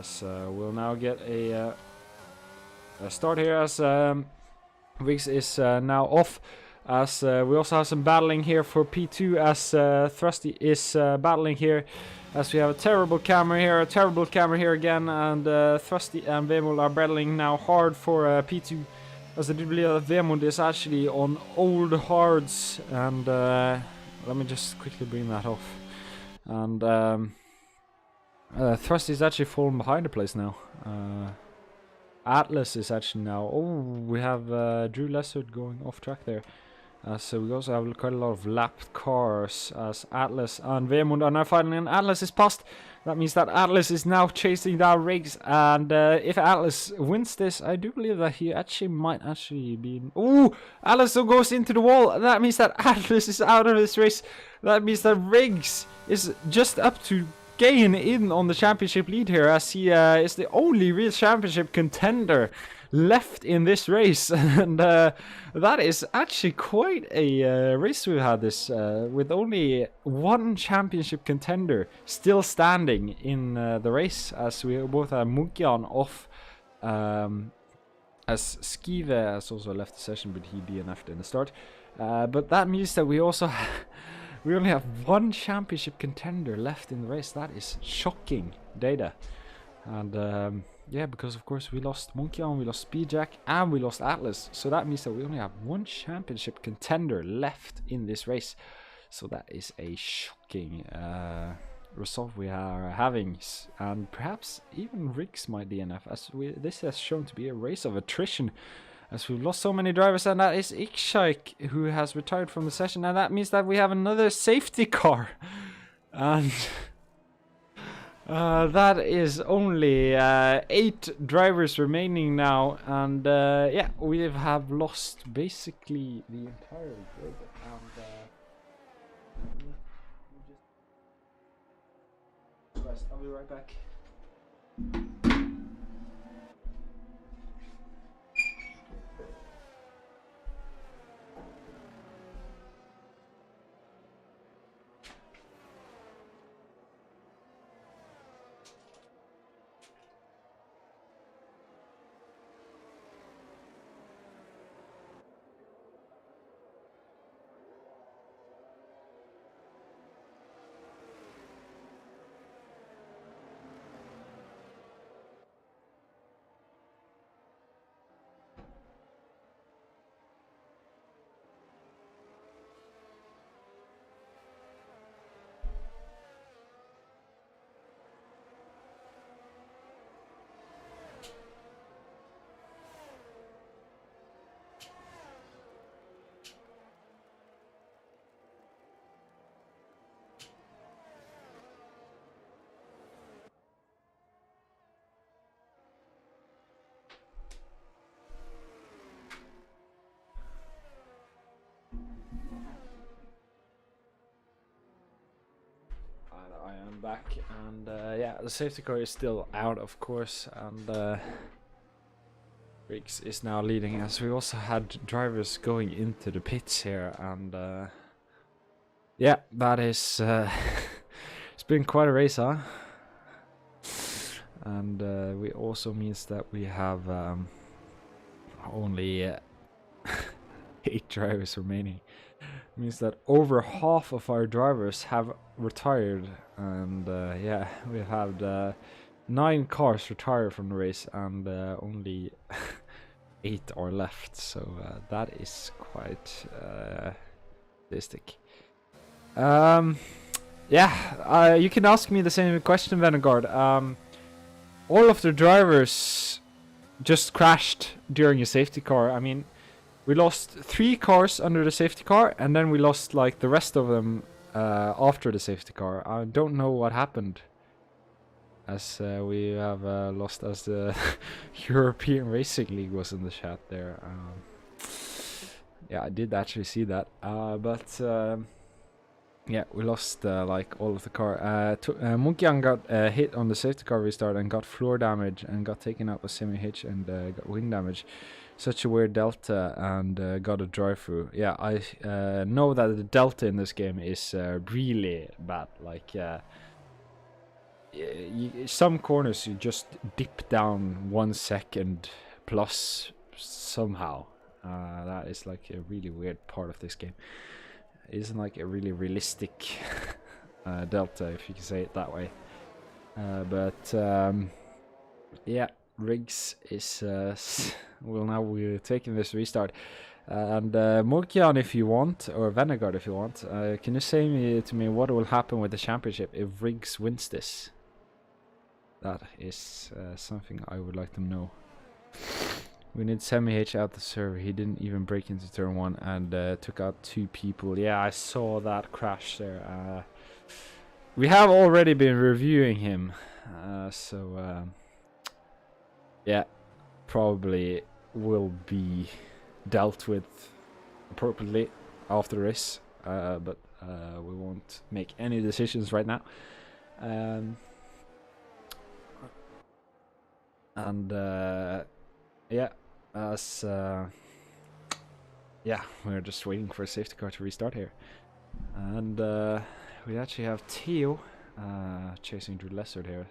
So we'll now get a start here as Riggs is now off. As we also have some battling here for P2 as Thrusty is battling here. As we have a terrible camera here again, and Thrusty and Vemund are battling now hard for P2. As I do believe that Vemund is actually on old hards, and let me just quickly bring that off. And Thrusty is actually falling behind the place now. Atlas is actually now. Oh, we have Drew Lessard going off track there. So we also have quite a lot of lapped cars as Atlas and Vemund are now fighting, and Atlas is past. That means that Atlas is now chasing down Riggs, and if Atlas wins this, I do believe that he actually might be... Ooh! Atlas goes into the wall. That means that Atlas is out of this race. That means that Riggs is just up to gain in on the championship lead here, as he is the only real championship contender left in this race. And that is actually quite a race we've had this with only one championship contender still standing in the race, as we both have Munkian off, as Skive has also left the session, but he DNF'd in the start. But that means that we also we only have one championship contender left in the race. That is shocking data. And yeah, because of course we lost Munkian, we lost Speedjack, and we lost Atlas. So that means that we only have one championship contender left in this race. So that is a shocking result we are having. And perhaps even Riggs might DNF, as this has shown to be a race of attrition, as we've lost so many drivers. And that is Ikshike, who has retired from the session. And that means that we have another safety car. And that is only 8 drivers remaining now, and yeah, we have lost basically the entire grid. And I'll be right back. I am back, and yeah, the safety car is still out, of course, and Riggs is now leading, as we also had drivers going into the pits here, and yeah, that is it's been quite a race, huh? And we also means that we have only 8 drivers remaining. Means that over half of our drivers have retired, and yeah, we've had 9 cars retire from the race, and only 8 are left, so that is quite realistic. Yeah, you can ask me the same question, Vanguard. All of the drivers just crashed during a safety car. I mean, we lost 3 cars under the safety car, and then we lost like the rest of them after the safety car. I don't know what happened, as we have lost as the European Racing League was in the chat there. Yeah, I did actually see that, but yeah, we lost like all of the car. Monkyan got hit on the safety car restart and got floor damage and got taken out with semi-hitch and got wing damage. Such a weird delta and got a drive through. Yeah, I know that the delta in this game is really bad. Like, some corners you just dip down 1 second plus somehow. That is like a really weird part of this game. It isn't like a really realistic delta, if you can say it that way. But yeah, Riggs is well, now we're taking this restart. And Morkian, if you want, or Vanguard if you want, can you say to me what will happen with the championship if Riggs wins this? That is something I would like to know. We need Semi-H out the server. He didn't even break into turn 1 and took out 2 people. Yeah, I saw that crash there. We have already been reviewing him, so yeah, probably will be dealt with appropriately after this, but we won't make any decisions right now. And yeah, as yeah, we're just waiting for a safety car to restart here, and we actually have Theo chasing Drew Lessard here.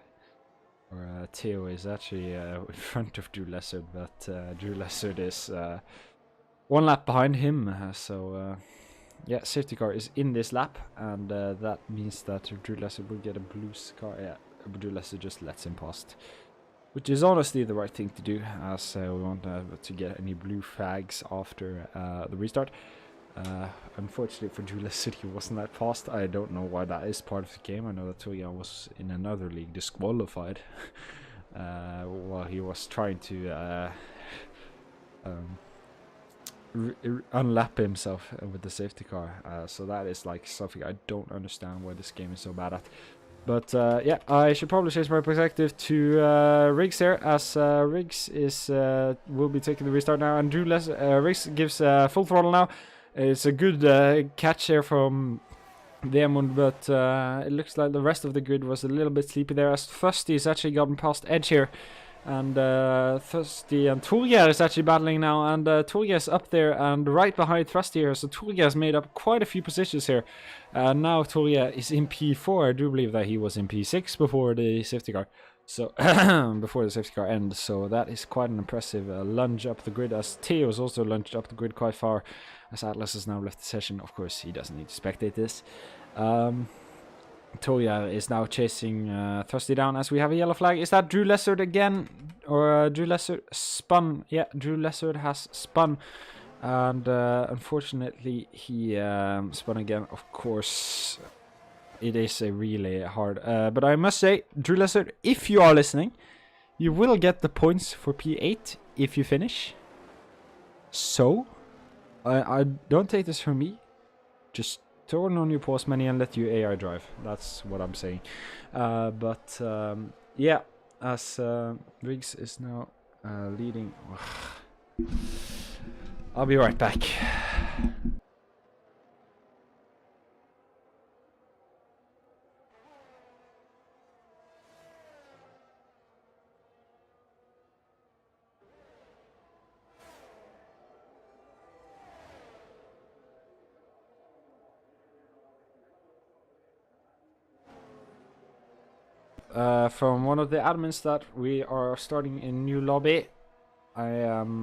Or Theo is actually in front of Drew Lessard, but Drew Lessard is 1 lap behind him. So yeah, safety car is in this lap, and that means that Drew Lessard will get a blue car. Yeah, Drew Lessard just lets him past, which is honestly the right thing to do, as we won't to get any blue flags after the restart. Unfortunately for Drew Lessard, he wasn't that fast. I don't know why that is part of the game. I know that Toya was in another league disqualified while he was trying to unlap himself with the safety car. So that is like something I don't understand why this game is so bad at. But yeah, I should probably change my perspective to Riggs here, as Riggs is will be taking the restart now, and Riggs gives full throttle now. It's a good catch here from Demon, but it looks like the rest of the grid was a little bit sleepy there, as Thusty has actually gotten past Edge here. And Thusty and Torgeir is actually battling now, and Torgeir is up there and right behind Thusty here, so Torgeir has made up quite a few positions here. Now Torgeir is in P4, I do believe that he was in P6 before the safety car. So, before the safety car ends, so that is quite an impressive lunge up the grid, as Theo is also lunged up the grid quite far, as Atlas has now left the session. Of course, he doesn't need to spectate this. Toya is now chasing Thusty down, as we have a yellow flag. Is that Drew Lessard again? Or Drew Lessard spun? Yeah, Drew Lessard has spun. And unfortunately, he spun again. Of course, it is a really hard... but I must say, Drew Lessard, if you are listening, you will get the points for P8 if you finish. So, I don't take this from me. Just turn on your pause menu and let your AI drive. That's what I'm saying. But yeah, as Riggs is now leading. I'll be right back. From one of the admins that we are starting a new lobby. I am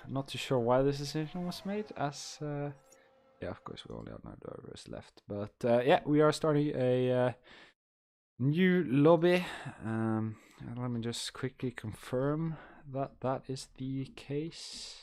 not too sure why this decision was made, as yeah, of course we only have 9 drivers left, but yeah, we are starting a new lobby. Let me just quickly confirm that is the case.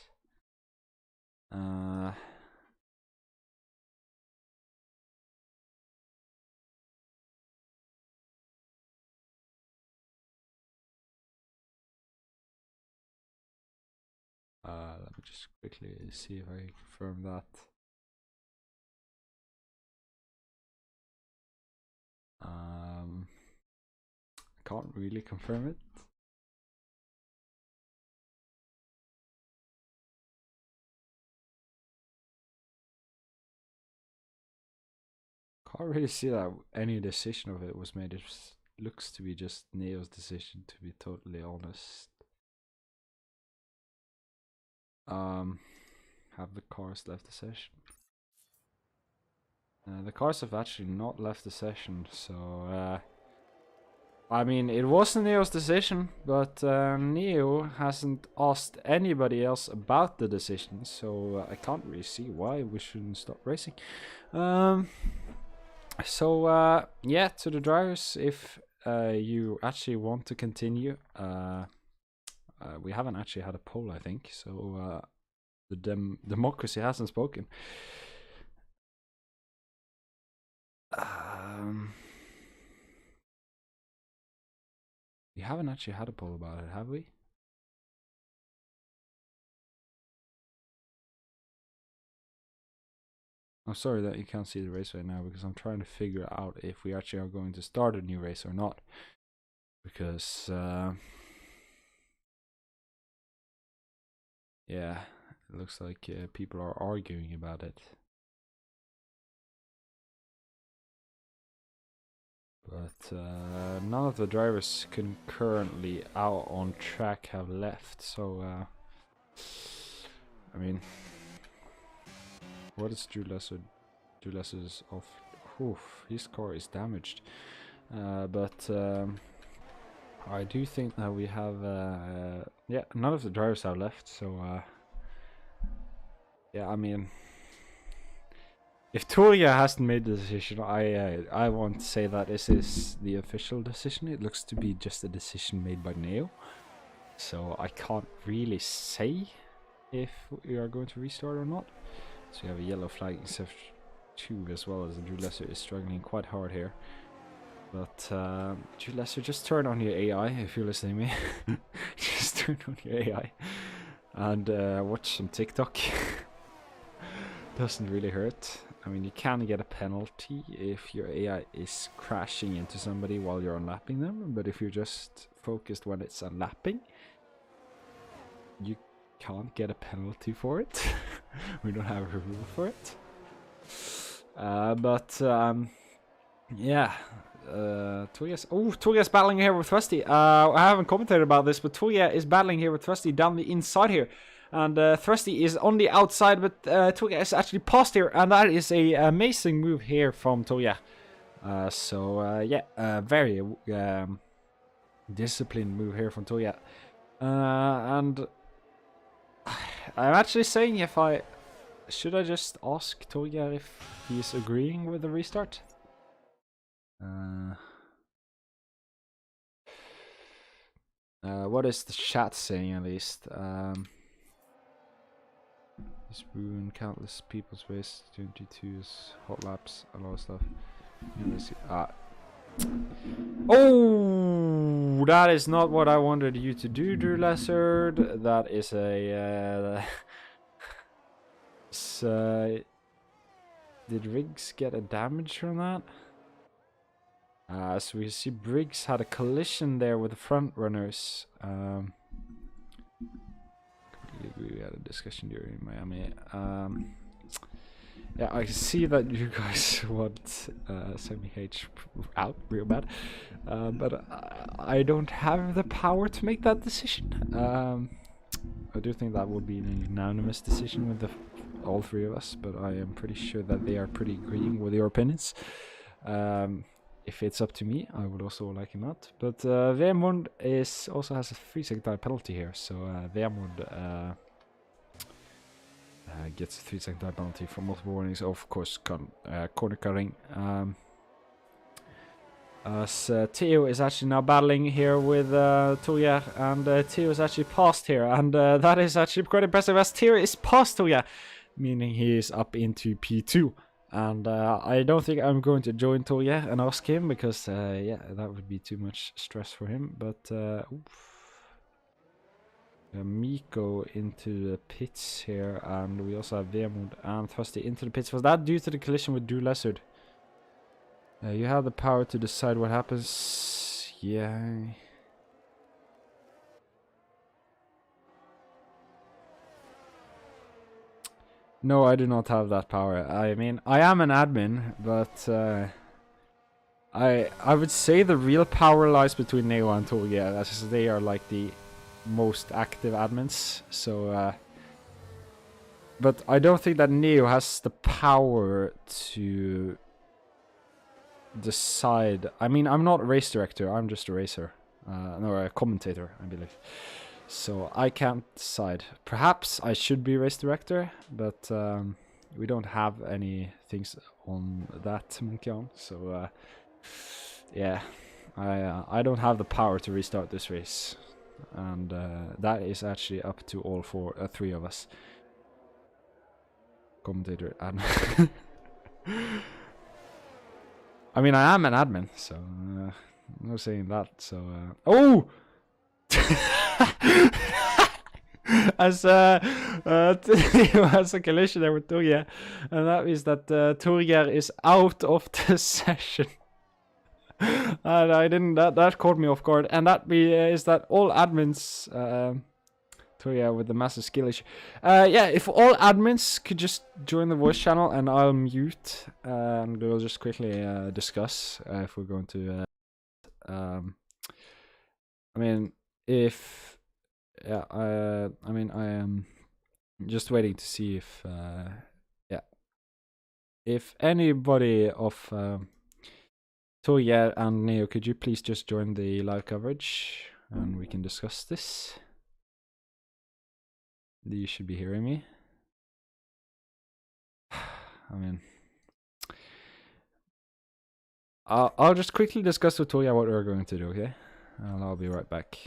Let me just quickly see if I can confirm that. I can't really confirm it. Can't really see that any decision of it was made. It looks to be just Neo's decision, to be totally honest. Have the cars left the session? The cars have actually not left the session, so I mean, it wasn't Neo's decision, but Neo hasn't asked anybody else about the decision, so I can't really see why we shouldn't stop racing. So yeah, to the drivers, if you actually want to continue, we haven't actually had a poll, I think, so the democracy hasn't spoken. We haven't actually had a poll about it, have we? I'm sorry that you can't see the race right now, because I'm trying to figure out if we actually are going to start a new race or not. Because, yeah, it looks like people are arguing about it. But none of the drivers concurrently out on track have left, so I mean, what is Drew Lesser? Drew Lesser's off. Oof, his car is damaged. But I do think that we have yeah, none of the drivers have left, so yeah, I mean, if Toria hasn't made the decision, I won't say that this is the official decision. It looks to be just a decision made by Neo, so I can't really say if we are going to restart or not. So we have a yellow flag in Sef 2 as well, as Drew Lesser is struggling quite hard here. But Drew Lesser, just turn on your AI if you're listening to me. Just turn on your AI and watch some TikTok. Doesn't really hurt. I mean, you can get a penalty if your AI is crashing into somebody while you're unlapping them, but if you're just focused when it's unlapping, you can't get a penalty for it. We don't have a rule for it. But yeah, Toria is battling here with Thrusty. I haven't commented about this, but Toria is battling here with Thrusty down the inside here. And Thrusty is on the outside, but Toria is actually past here, and that is a amazing move here from Toria. So yeah, very disciplined move here from Toria. And I'm actually saying, if I should I just ask Toria if he's agreeing with the restart? What is the chat saying at least? This ruined countless people's race, 22's hot laps, a lot of stuff. Oh, that is not what I wanted you to do, Drew Lesser. That is a did Riggs get a damage from that? So we see Briggs had a collision there with the front runners. We had a discussion during Miami. Yeah, I see that you guys want Semi H out real bad, but I don't have the power to make that decision. I do think that would be an unanimous decision with all three of us, but I am pretty sure that they are pretty agreeing with your opinions. If it's up to me, I would also like him out. But Vemund also has a 3-second time penalty here, so Vemund gets a 3-second time penalty for multiple warnings. Of course, corner cutting. As Theo is actually now battling here with Torgeir, and Theo is actually past here, and that is actually quite impressive as Theo is past Torgeir, meaning he is up into P2. And I don't think I'm going to join Torgeir and ask him, because yeah, that would be too much stress for him, but Miko into the pits here, and we also have Vemund and Thrusty into the pits. Was that due to the collision with Durlazard? You have the power to decide what happens. Yeah. No, I do not have that power. I mean, I am an admin, but I would say the real power lies between Neo and Torgeir, as they are like the most active admins. So, but I don't think that Neo has the power to decide. I mean, I'm not a race director, I'm just a racer. No, a commentator, I believe. So I can't decide. Perhaps I should be race director, but we don't have any things on that Monkey on. So yeah, I don't have the power to restart this race, and that is actually up to all three of us. Commentator, admin. I mean, I am an admin, so I'm not saying that. So oh. As Theo has a collision there with Torgeir, and that means that Torgeir is out of the session. And I didn't. That caught me off guard, and that is that all admins. Torgeir with the massive skill issue. Yeah, if all admins could just join the voice channel, and I'll mute, and we'll just quickly discuss if we're going to. I mean, if yeah, I mean, I am just waiting to see if yeah, if anybody of Torgeir and Neo, could you please just join the live coverage and we can discuss this. You should be hearing me. I mean, I'll just quickly discuss with Torgeir what we're going to do, okay? And I'll be right back.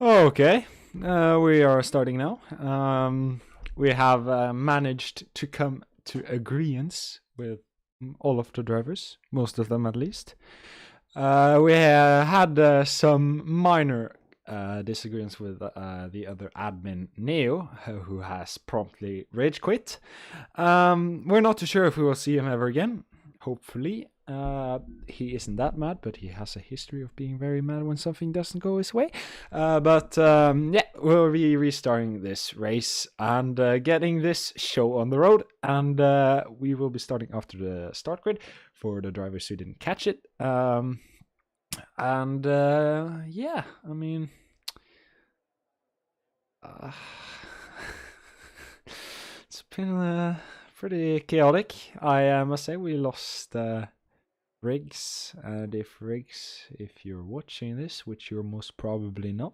Okay, we are starting now. We have managed to come to agreements with all of the drivers, most of them at least. We had some minor disagreements with the other admin, Neo, who has promptly rage quit. We're not too sure if we will see him ever again. Hopefully. He isn't that mad, but he has a history of being very mad when something doesn't go his way. Yeah, we'll be restarting this race and getting this show on the road. And we will be starting after the start grid for the drivers who didn't catch it. Yeah, I mean, it's been pretty chaotic. I must say we lost Riggs, and if you're watching this, which you're most probably not,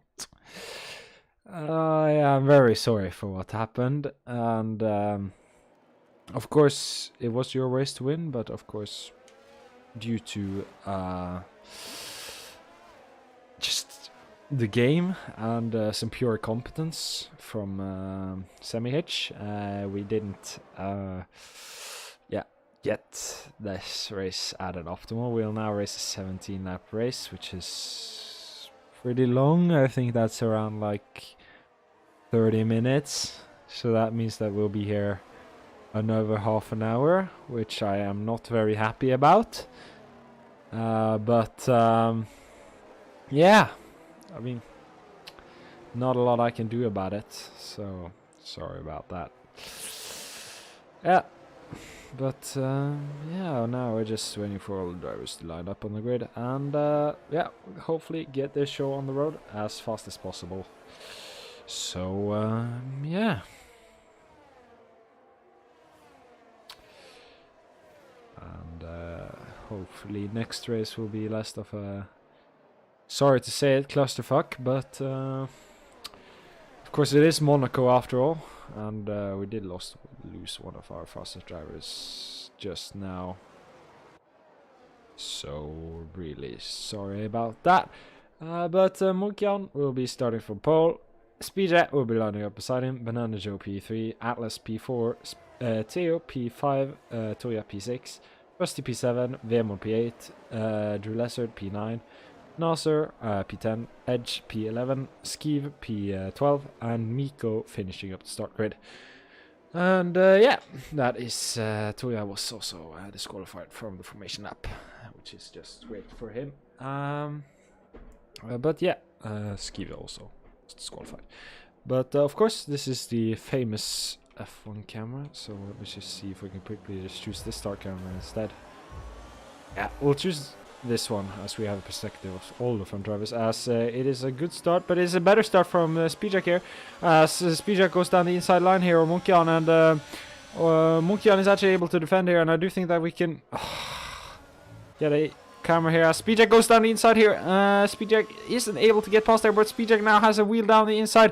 I am very sorry for what happened. And of course it was your race to win, but of course due to just the game and some pure competence from Semi-Hitch, we didn't get this race at an optimal. We'll now race a 17 lap race, which is pretty long. I think that's around like 30 minutes, so that means that we'll be here another half an hour, which I am not very happy about. Yeah, I mean, not a lot I can do about it, so sorry about that. Yeah, but yeah, now we're just waiting for all the drivers to line up on the grid, and yeah, hopefully get this show on the road as fast as possible. So yeah. And hopefully next race will be less of a, sorry to say it, clusterfuck, but of course it is Monaco after all, and we did lose one of our fastest drivers just now, so really sorry about that. But Munkian will be starting from pole, Speedjet will be lining up beside him, Banana Joe P3, Atlas P4, Theo P5, Toya P6, Rusty P7, Vemon P8, Drew Lessard P9, Nasser P10, Edge P11, Skeev P12, and Miko finishing up the start grid. And yeah, that is Toya was also disqualified from the formation lap, which is just great for him. But yeah, Skeev also was disqualified. But of course, this is the famous F1 camera, so let me just see if we can quickly just choose this start camera instead. Yeah, we'll choose this one as we have a perspective of all the front drivers, as it is a good start, but it's a better start from Speedjack here, as Speedjack goes down the inside line here on Munkian, and Munkian is actually able to defend here, and I do think that we can get a camera here as Speedjack goes down the inside here. Speedjack isn't able to get past there, but Speedjack now has a wheel down the inside,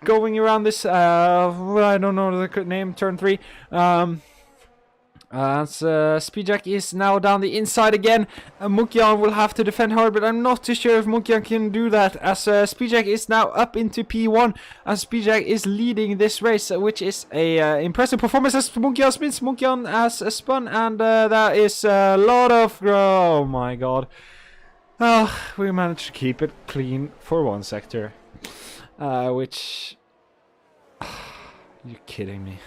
going around this, I don't know the name, turn 3. Speedjack is now down the inside again. Munkian will have to defend hard, but I'm not too sure if Munkian can do that, as Speedjack is now up into P1, and Speedjack is leading this race, which is a impressive performance as Munkian spins. Munkian has a spun, and that is a lot of, oh my god. Oh, we managed to keep it clean for one sector. Which... You're kidding me.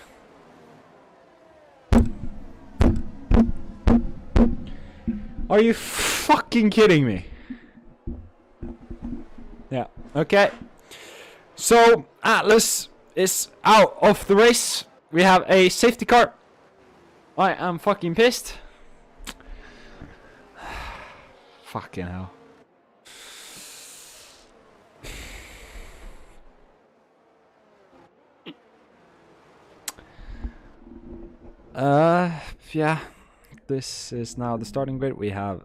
Are you fucking kidding me? Yeah, okay. So, Atlas is out of the race. We have a safety car. I am fucking pissed. Fucking hell. Yeah, this is now the starting grid. We have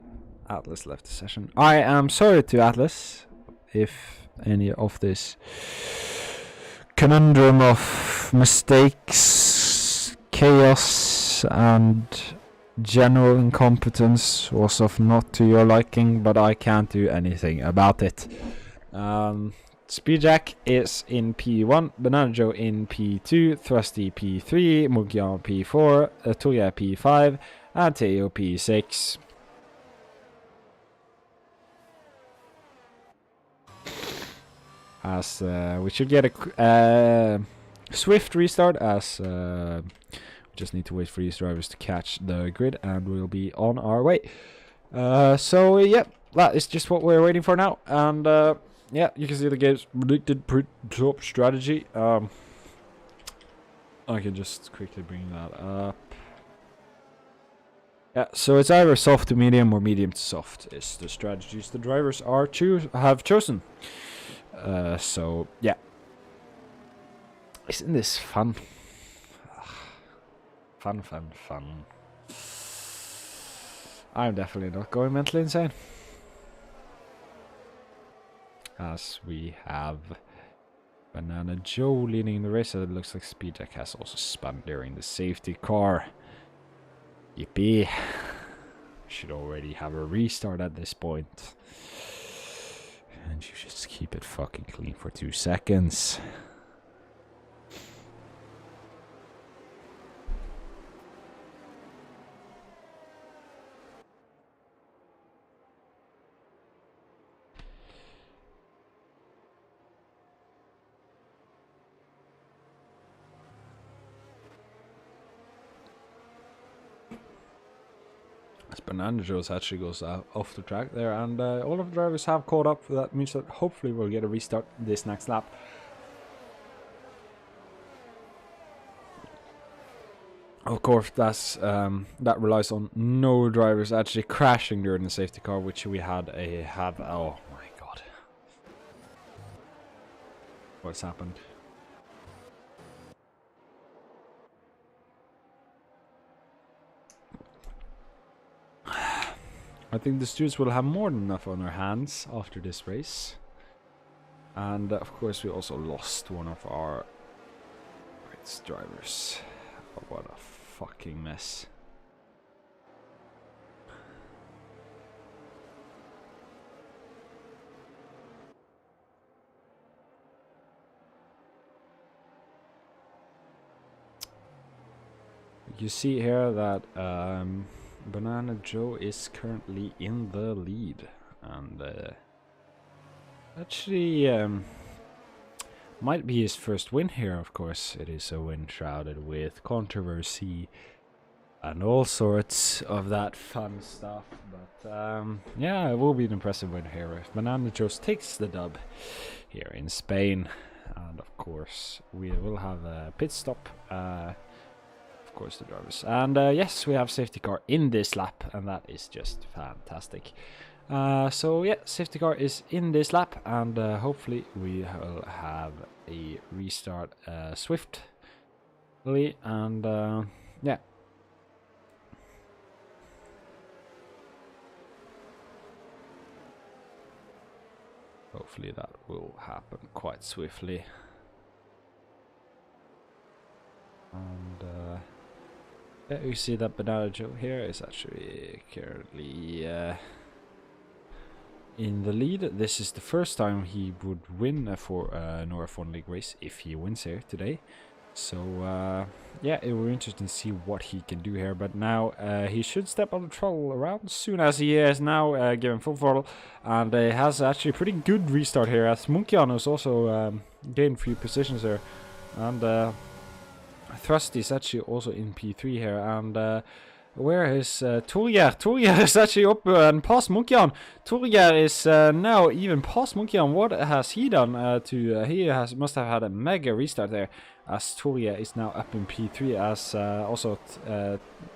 Atlas left the session. I am sorry to Atlas if any of this conundrum of mistakes, chaos, and general incompetence was of not to your liking, but I can't do anything about it. Speedjack is in P1, Banana Joe in P2, Thrusty P3, Monkyon P4, Tulia P5, and Teo P6. As we should get a swift restart, as we just need to wait for these drivers to catch the grid, and we'll be on our way. So yeah, that is just what we're waiting for now, and yeah, you can see the game's predicted top strategy. I can just quickly bring that up. Yeah, so it's either soft to medium or medium to soft is the strategies the drivers have chosen. So yeah, isn't this fun? Fun. I'm definitely not going mentally insane. As we have Banana Joe leading the race, it looks like Speedjack has also spun during the safety car. Yippee. Should already have a restart at this point. And you just keep it fucking clean for 2 seconds. As Banana Joe's actually goes off the track there, and all of the drivers have caught up. That means that hopefully we'll get a restart this next lap. Of course, that's that relies on no drivers actually crashing during the safety car, which we had oh my god, what's happened? I think the students will have more than enough on their hands after this race. And of course we also lost one of our race drivers. Oh, what a fucking mess. You see here that Banana Joe is currently in the lead, and actually might be his first win here. Of course, it is a win shrouded with controversy and all sorts of that fun stuff, but yeah, it will be an impressive win here if Banana Joe takes the dub here in Spain. And of course we will have a pit stop, of course, the drivers, and yes, we have safety car in this lap, and that is just fantastic. So yeah, safety car is in this lap, and hopefully we will have a restart swiftly, and yeah. Hopefully that will happen quite swiftly. And yeah, you see that Banana Joe here is actually currently in the lead. This is the first time he would win for Nora F1 League race if he wins here today. So yeah, it will be interesting to see what he can do here. But now he should step on the throttle around soon, as he is now given full throttle, and has actually a pretty good restart here, as Monkyon has also gained a few positions there, and Thrusty is actually also in P3 here, and where is Torgeir? Torgeir is actually up and past Monkyon. Torgeir is now even past Monkyon. What has he done he must have had a mega restart there, as Torgeir is now up in P3, as also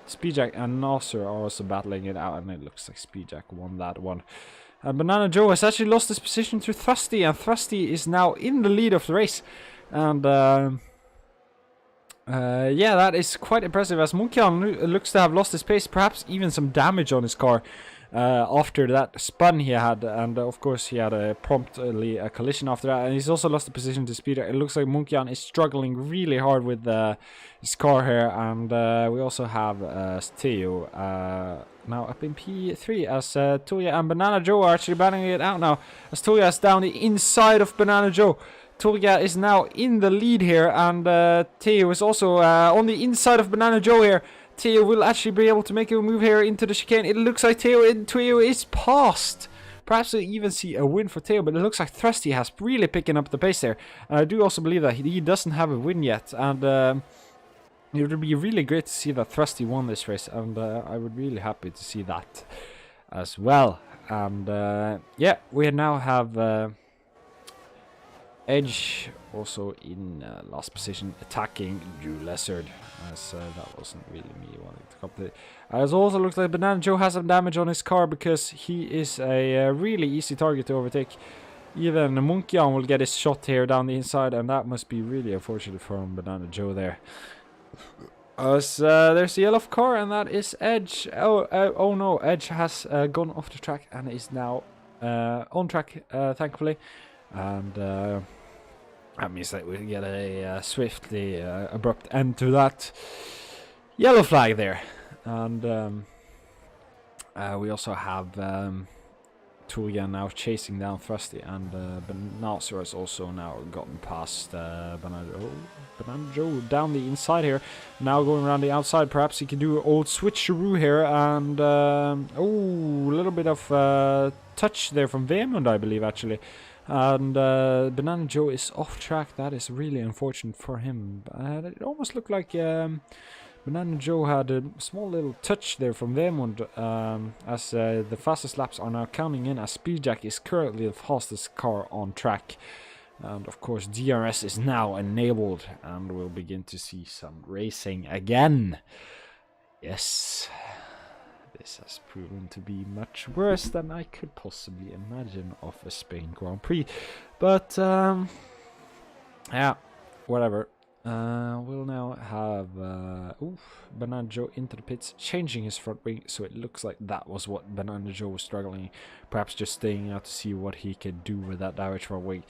Speedjack and Nasser are also battling it out, and it looks like Speedjack won that one. And Banana Joe has actually lost his position to Thrusty, and Thrusty is now in the lead of the race, and yeah, that is quite impressive, as Monkyon looks to have lost his pace, perhaps even some damage on his car. after that spun he had, and of course he had promptly a collision after that, and he's also lost the position to Speedjack. It looks like Munkian is struggling really hard with his car here, and we also have Theo now up in P3 as Tuya and Banana Joe are actually battling it out now, as Tuya is down the inside of Banana Joe. Tuya is now in the lead here, and Theo is also on the inside of Banana Joe here. Theo will actually be able to make a move here into the chicane. It looks like Theo is past. Perhaps we'll even see a win for Theo, but it looks like Thrusty has really picking up the pace there. And I do also believe that he doesn't have a win yet, and it would be really great to see that Thrusty won this race, and I would be really happy to see that as well. And yeah, we now have Edge also in last position, attacking Drew Lessard, as that wasn't really me wanting to complete. It also looks like Banana Joe has some damage on his car, because he is a really easy target to overtake. Even Munkian will get his shot here down the inside, and that must be really unfortunate for Banana Joe there. There's the yellow car, and that is Edge. Oh no, Edge has gone off the track and is now on track, thankfully. And that means that we get a swiftly abrupt end to that yellow flag there. And we also have Tuya now chasing down Thrusty, and Banasur has also now gotten past Banana Joe down the inside here. Now going around the outside, perhaps he can do an old switcheroo here, and oh, a little bit of touch there from Vemund, I believe, actually. And Banana Joe is off track. That is really unfortunate for him. It almost looked like Banana Joe had a small little touch there from Vemund, as the fastest laps are now counting in, as Speedjack is currently the fastest car on track. And of course DRS is now enabled, and we'll begin to see some racing again. Yes. This has proven to be much worse than I could possibly imagine of a Spain Grand Prix. But, yeah, whatever. We'll now have Banana Joe into the pits, changing his front wing, so it looks like that was what Banana Joe was struggling. Perhaps just staying out to see what he could do with that direct front wing.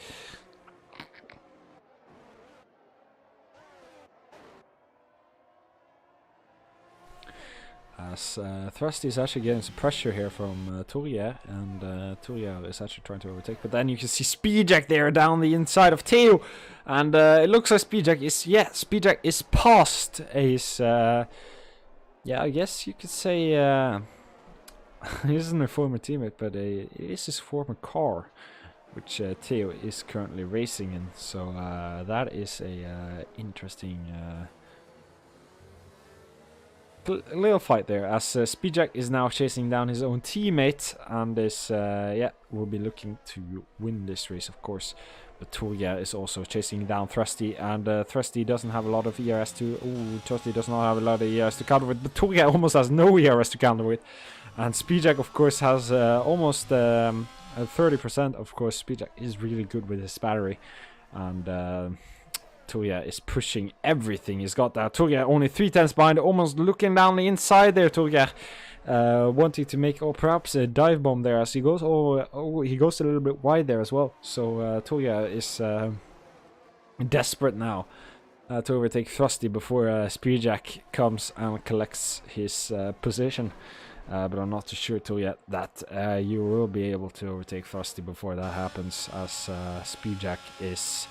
As Thrusty is actually getting some pressure here from Tuya, and Tuya is actually trying to overtake, but then you can see Speedjack there down the inside of Theo, and it looks like Speedjack is past Ace. Yeah, I guess you could say he isn't a former teammate, but it is his former car, which Theo is currently racing in. So that is a interesting little fight there, as Speedjack is now chasing down his own teammate, and is yeah, will be looking to win this race, of course. But Tuya is also chasing down Thrusty, and Thrusty doesn't have a lot of ERS to. Ooh, Thrusty does not have a lot of ERS to counter with, but Tuya almost has no ERS to counter with, and Speedjack, of course, has almost 30%. Of course, Speedjack is really good with his battery, and Tuya is pushing everything he's got there. Tuya only 3/10 behind, almost looking down the inside there. Tuya wanting to make perhaps a dive bomb there as he goes. He goes a little bit wide there as well. So Tuya is desperate now to overtake Thrusty before Speedjack comes and collects his position. But I'm not too sure, Tuya, that you will be able to overtake Thrusty before that happens, as Speedjack is.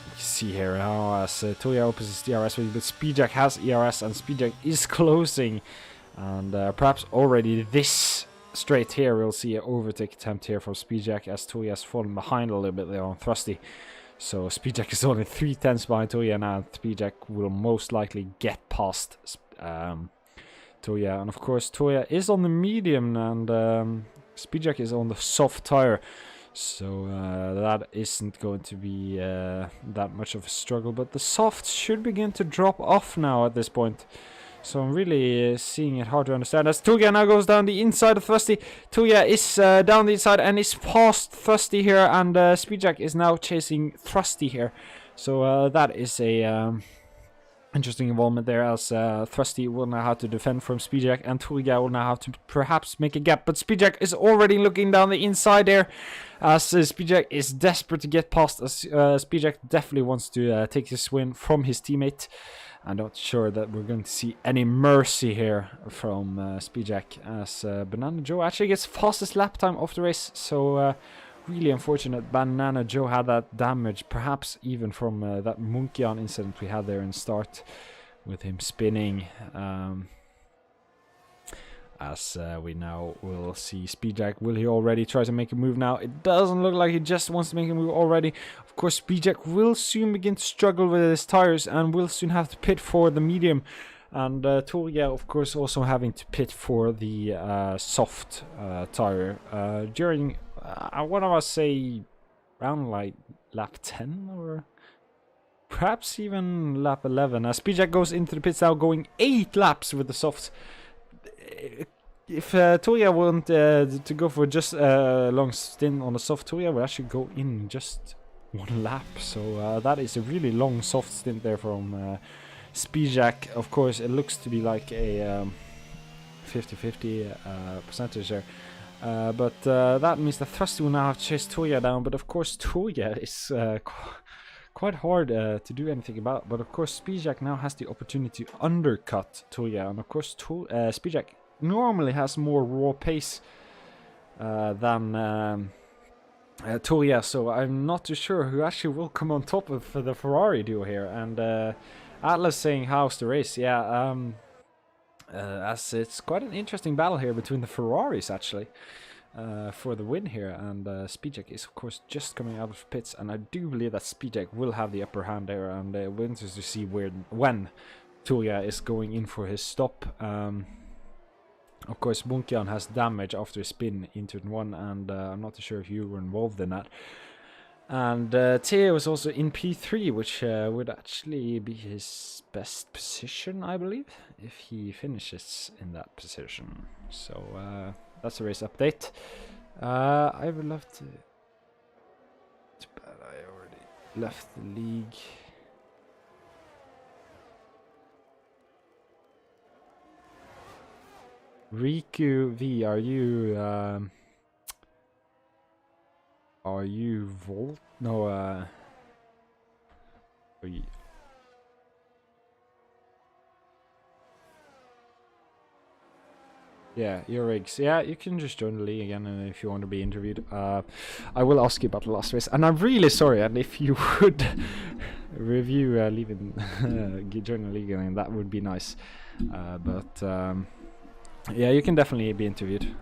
You can see here now as Tuya opens his DRS, but Speedjack has ERS, and Speedjack is closing. And perhaps already this straight here we'll see an overtake attempt here from Speedjack, as Tuya has fallen behind a little bit there on Thrusty. So Speedjack is only 3/10 behind Tuya now. Speedjack will most likely get past Tuya. And of course Tuya is on the medium, and Speedjack is on the soft tire. So that isn't going to be that much of a struggle, but the softs should begin to drop off now at this point. So I'm really seeing it hard to understand, as Tuya now goes down the inside of Thrusty. Tuya is down the inside and is past Thrusty here, and Speedjack is now chasing Thrusty here. So that is a interesting involvement there, as Thrusty will now have to defend from Speedjack, and Touriga will now have to perhaps make a gap. But Speedjack is already looking down the inside there, as Speedjack is desperate to get past. Speedjack definitely wants to take this win from his teammate. I'm not sure that we're going to see any mercy here from Speedjack, as Banana Joe actually gets fastest lap time of the race. So really unfortunate Banana Joe had that damage, perhaps even from that Munkian incident we had there in start with him spinning. As we now will see Speedjack. Will he already try to make a move now? It doesn't look like he just wants to make a move already. Of course, Speedjack will soon begin to struggle with his tires and will soon have to pit for the medium. And Touriga, of course, also having to pit for the soft tire during, what do I say, around like lap 10 or perhaps even lap 11. As Speedjack goes into the pits now, going 8 laps with the soft. If Touriga want to go for just a long stint on the soft, Touriga will actually go in just 1 lap. So that is a really long soft stint there from Speedjack. Of course, it looks to be like a 50-50 percentage there. But that means that Thrusty will now have to chase Touriga down. But of course, Touriga is quite hard to do anything about. But of course, Speedjack now has the opportunity to undercut Touriga. And of course, Speedjack normally has more raw pace than Touriga. So I'm not too sure who actually will come on top of the Ferrari duo here. And Atlas saying, how's the race? Yeah, as it's quite an interesting battle here between the Ferraris actually. For the win here, and Speedjack is of course just coming out of pits, and I do believe that Speedjack will have the upper hand there, and we're interested to see when Touriga is going in for his stop. Of course, Munkian has damage after a spin in turn 1, and I'm not too sure if you were involved in that. And Theo is also in P3, which would actually be his best position, I believe, if he finishes in that position. So that's a race update. I would love to... Too bad I already left the league. Riku V, are you Volt? No, are you... Yeah, you're Riggs. Yeah, you can just join the league again if you want to be interviewed. I will ask you about the last race, and I'm really sorry. And if you would review leaving, join the league again, that would be nice. Yeah, you can definitely be interviewed.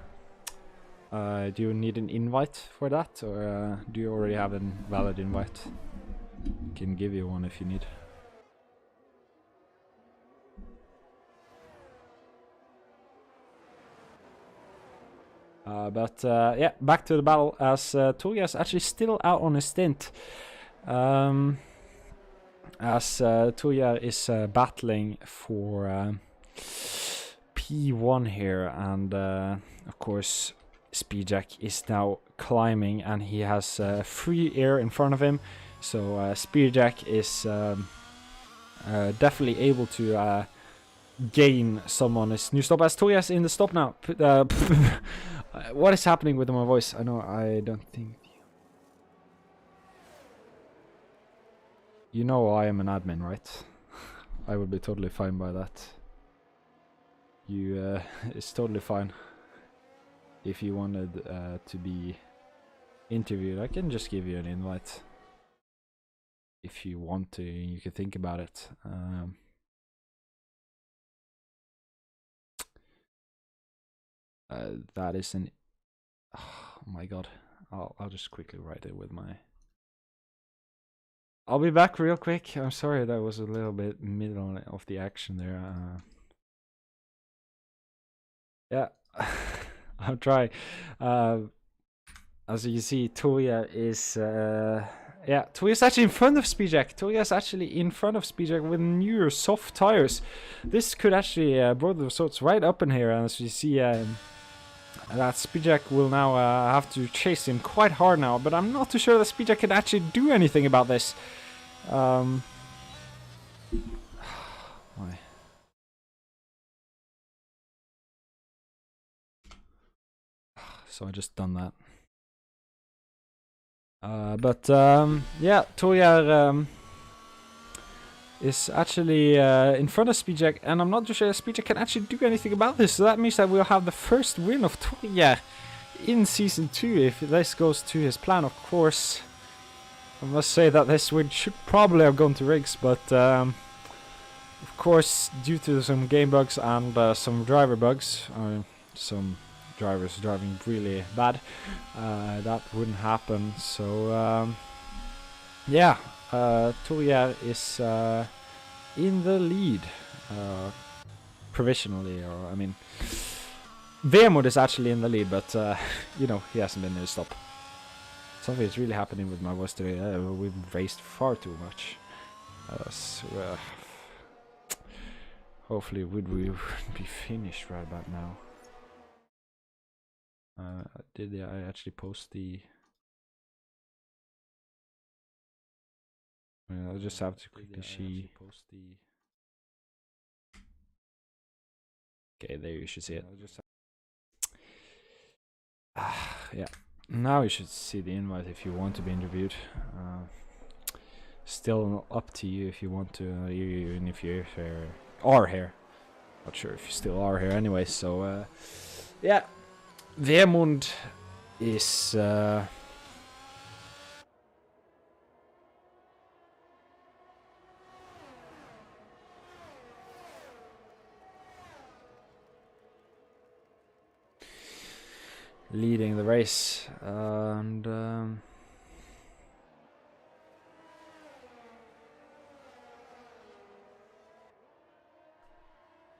Do you need an invite for that, or do you already have a valid invite? I can give you one if you need. Yeah, back to the battle, as Touriga is actually still out on his stint. As Touriga is battling for P1 here, and of course Speedjack is now climbing, and he has free air in front of him. So Speedjack is definitely able to gain some on his new stop, as Touriga is in the stop now. What is happening with my voice? I know I don't think... You know I am an admin, right? I would be totally fine by that. You, it's totally fine. If you wanted to be interviewed, I can just give you an invite. If you want to, you can think about it. That is an... Oh my god. I'll just quickly write it with my... I'll be back real quick. I'm sorry that was a little bit middle of the action there. Yeah, I'll try. As you can see, Touriga is... yeah, Touriga is actually in front of Speedjack. Touriga is actually in front of Speedjack with newer soft tires. This could actually bring the results right up in here. And as you see, that Speedjack will now have to chase him quite hard now. But I'm not too sure that Speedjack can actually do anything about this. so I just done that. Yeah, Torjar is actually in front of Speedjack, and I'm not sure Speedjack can actually do anything about this. So that means that we'll have the first win of Torjar in Season 2 if this goes to his plan, of course. I must say that this win should probably have gone to Riggs, but of course, due to some game bugs and some driver bugs, some drivers driving really bad, that wouldn't happen. So yeah, Torjar is in the lead provisionally, or I mean, Vemund is actually in the lead, but you know, he hasn't been in the stop. Something is really happening with my voice today. We've raced far too much. Hopefully would we be finished right about now. Did I actually post the... I'll just have to quickly see. Okay, there you should see it. Yeah, now you should see the invite if you want to be interviewed. Still up to you if you want to, even if you are here. Not sure if you still are here anyway, so yeah. Vemund is leading the race, and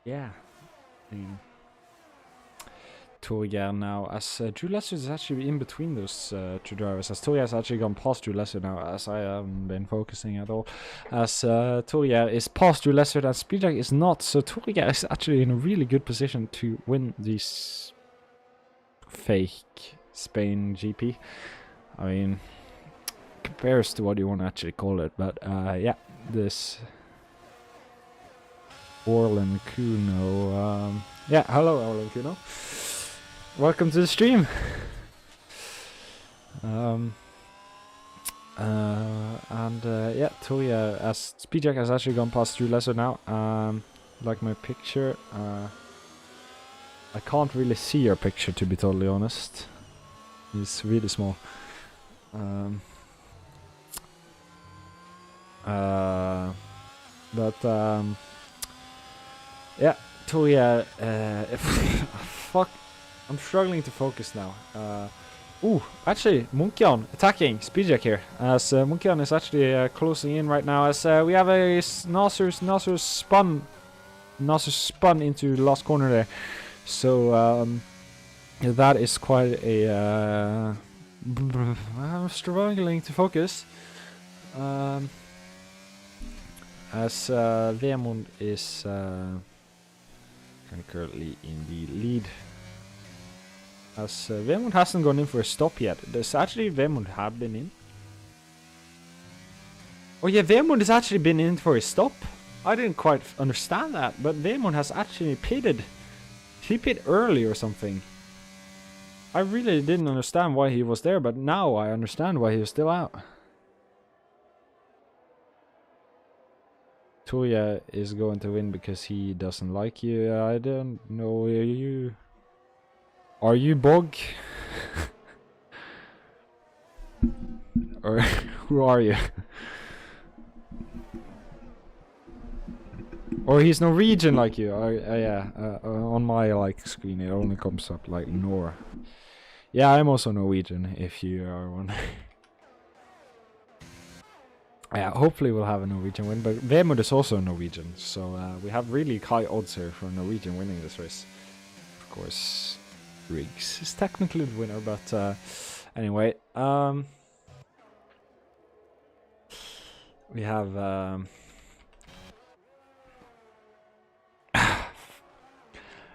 yeah, I mean, Torjar now, as Drew Lesser is actually in between those two drivers, as Torjar has actually gone past Drew Lesser now, as I haven't been focusing at all, as Torjar is past Drew Lesser and Speedjack is not, so Torjar is actually in a really good position to win these fake Spain GP. I mean, compares to what you want to actually call it, but yeah, this Orlan Kuno, yeah, hello Orlan Kuno, welcome to the stream. Yeah, Torjar, as Speedjack has actually gone past Drew Lesser now. Like my picture, I can't really see your picture, to be totally honest. It's really small. Yeah, Torjar, fuck, I'm struggling to focus now. Actually, Munkian attacking Speedjack here, as Munkian is actually closing in right now, as we have a Nasser spun into the last corner there. So that is quite a I'm struggling to focus, as Vemund is currently in the lead, as Vemund hasn't gone in for a stop yet. Does actually Vemund have been in? Oh yeah, Vemund has actually been in for a stop. I didn't quite understand that, but Vemund has actually pitted. He pit early or something. I really didn't understand why he was there, but now I understand why he was still out. Torjar is going to win because he doesn't like you. I don't know. Are you Bog? Or who are you? Or he's Norwegian like you. Yeah, on my like screen it only comes up like Nor. Yeah, I'm also Norwegian if you are one. Yeah, hopefully we'll have a Norwegian win, but Vemund is also Norwegian, so we have really high odds here for a Norwegian winning this race. Of course, Riggs is technically the winner, but anyway, we have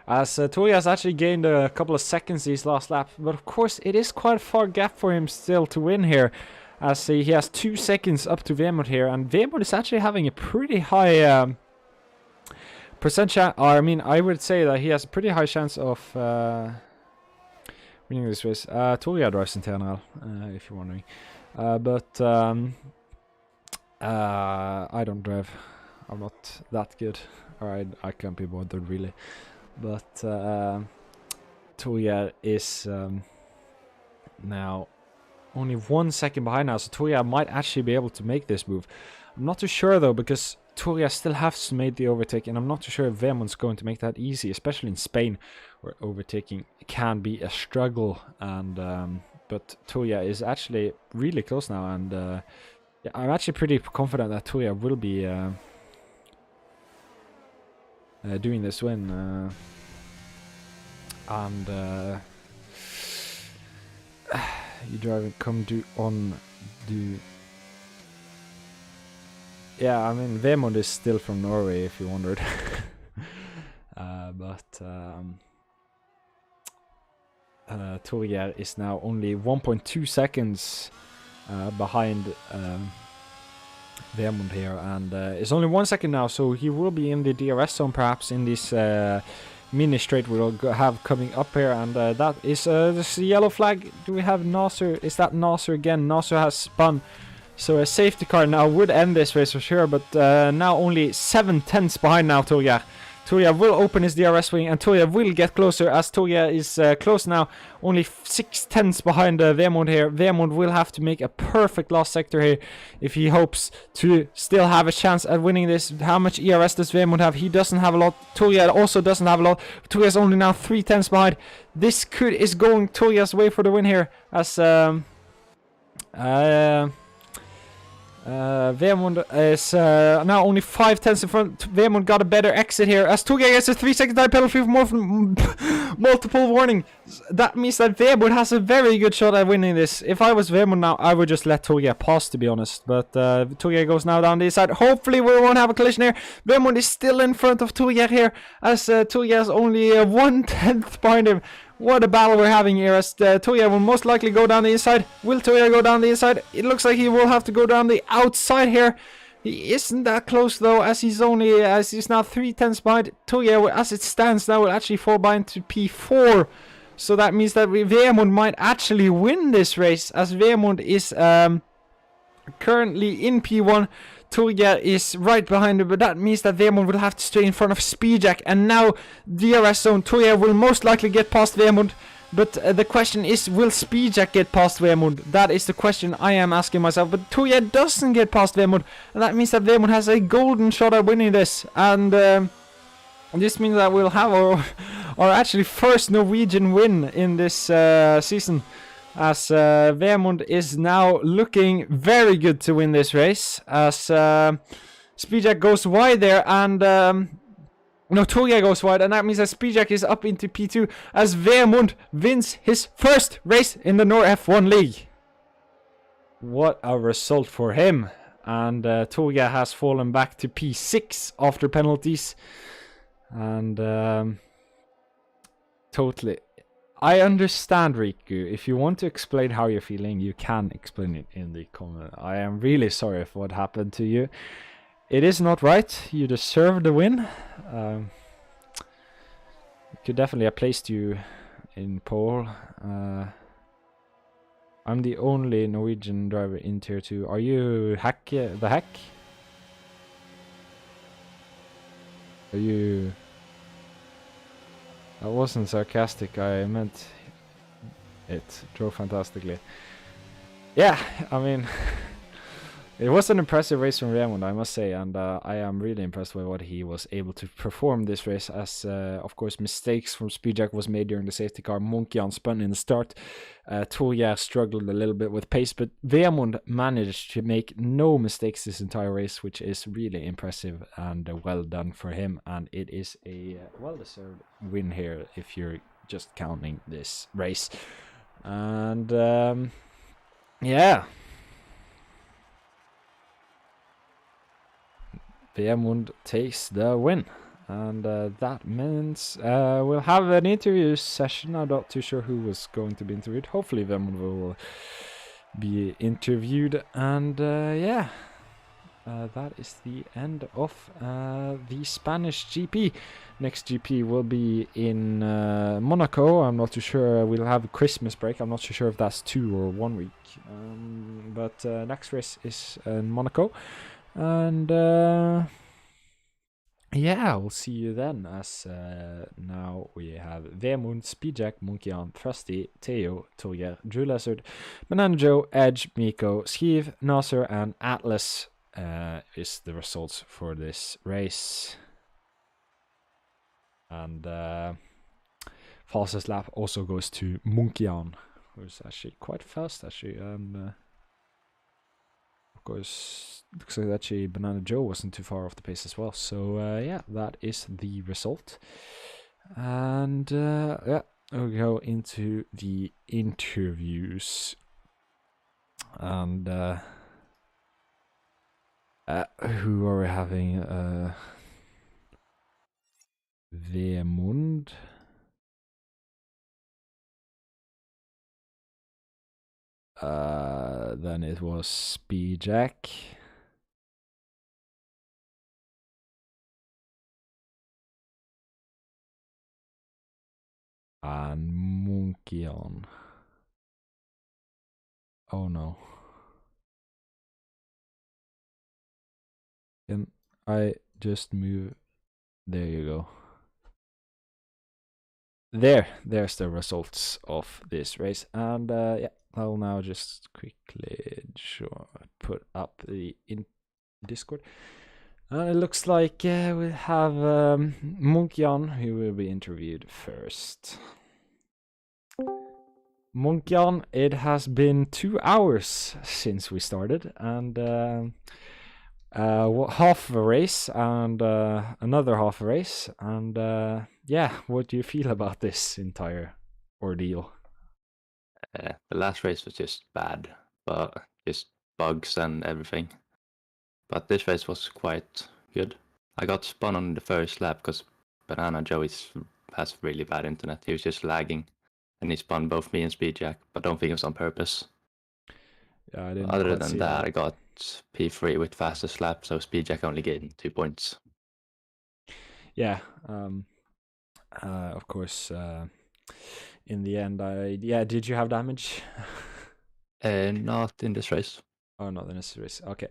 as Torjar has actually gained a couple of seconds these last laps, but of course it is quite a far gap for him still to win here, as he has 2 seconds up to Vemund here, and Vemund is actually having a pretty high percent chance, or I mean I would say that he has a pretty high chance of winning this race. Toria drives in TNL, if you're wondering. But I don't drive. I'm not that good. Or I can't be bothered really. But Toria is now only 1 second behind now, so Toria might actually be able to make this move. I'm not too sure though, because Toria still has to make the overtake, and I'm not too sure if Veemon's going to make that easy, especially in Spain, where overtaking can be a struggle. And but Toria is actually really close now, and yeah, I'm actually pretty confident that Toria will be doing this win. You drive come do on do. Yeah, I mean Veemond is still from Norway, if you wondered. But Toria is now only 1.2 seconds behind Veemond here, and it's only 1 second now, so he will be in the DRS zone perhaps in this mini straight we'll have coming up here. And that is this yellow flag. Do we have Nasser? Is that Nasser again? Nasser has spun, so a safety car now would end this race for sure, but now only 7 tenths behind now Toria. Toria will open his DRS wing, and Toria will get closer, as Toria is close now, only 6 tenths behind Veemond here. Veemond will have to make a perfect last sector here if he hopes to still have a chance at winning this. How much ERS does Veemond have? He doesn't have a lot. Toria also doesn't have a lot. Toria's only now 3 tenths behind. This is going Toria's way for the win here, as Veemond is now only 5 tenths in front. Veemond got a better exit here, as Toria gets a 3-second time penalty for multiple warning. That means that Veemond has a very good shot at winning this. If I was Veemond now, I would just let Toria pass, to be honest. But Toria goes now down the side. Hopefully we won't have a collision here. Veemond is still in front of Toria here, as Toria is only 1 tenth behind him. What a battle we're having here, as Toria will most likely go down the inside. Will Toria go down the inside? It looks like he will have to go down the outside here. He isn't that close though, as he's now 3 tenths behind. Toria, as it stands now, will actually fall behind to P4. So that means that Veemond might actually win this race, as Veemond is currently in P1. Toria is right behind him, but that means that Veemond will have to stay in front of Speedjack, and now DRS zone. Toria will most likely get past Veemond, but the question is, will Speedjack get past Veemond? That is the question I am asking myself, but Toria doesn't get past Veemond, and that means that Veemond has a golden shot at winning this, and this means that we'll have our actually first Norwegian win in this season, as Veemond is now looking very good to win this race, as Speedjack goes wide there, and no, Toria goes wide, and that means that Speedjack is up into P2, as Veemond wins his first race in the Nor F1 League. What a result for him, and Toria has fallen back to P6 after penalties, and totally. I understand, Riku. If you want to explain how you're feeling, you can explain it in the comment. I am really sorry for what happened to you. It is not right. You deserve the win. Could definitely have placed you in pole. I'm the only Norwegian driver in tier 2. Are you the hack? Are you... That wasn't sarcastic, I meant it drove fantastically. Yeah, I mean, it was an impressive race from Veemond, I must say, and I am really impressed with what he was able to perform this race, as of course mistakes from Speedjack was made during the safety car. Monkian spun in the start. Toria struggled a little bit with pace, but Veemond managed to make no mistakes this entire race, which is really impressive and well done for him, and it is a well-deserved win here if you're just counting this race. And yeah, Veemond takes the win, and that means we'll have an interview session. I'm not too sure who was going to be interviewed. Hopefully Veemond will be interviewed, and yeah, that is the end of the Spanish GP. Next GP will be in Monaco. I'm not too sure. We'll have a Christmas break. I'm not too sure if that's 2 or 1 week. But next race is in Monaco. And yeah, we'll see you then, as now we have Vemund, Speedjack, Monkeyaan, Frosty, Theo, Torgeir, Drew Lizard, Banana Joe, Edge, Miko, Skeev, Nasser, and Atlas is the results for this race. And fastest lap also goes to Monkeyaan, who's actually quite fast, actually. And of course, looks like actually Banana Joe wasn't too far off the pace as well. So yeah, that is the result. And yeah, we'll go into the interviews. And who are we having? Vemund. Then it was Speedjack. And Monkeyaan. Oh no. Can I just move? There you go. There's the results of this race. And yeah, I'll now just quickly put up the Discord. It looks like we have Monkeyaan, who will be interviewed first. Monkeyaan, it has been 2 hours since we started, and half of a race and another half a race, and yeah, what do you feel about this entire ordeal? The last race was just bad, but just bugs and everything. But this race was quite good. I got spun on the first lap because Banana Joe has really bad internet. He was just lagging, and he spun both me and Speedjack, but I don't think it was on purpose. Yeah, I didn't Other quite than see that, I got P3 with fastest lap, so Speedjack only gained 2 points. Yeah, of course. In the end, yeah. Did you have damage? Not in this race. Oh, not in this race. Okay.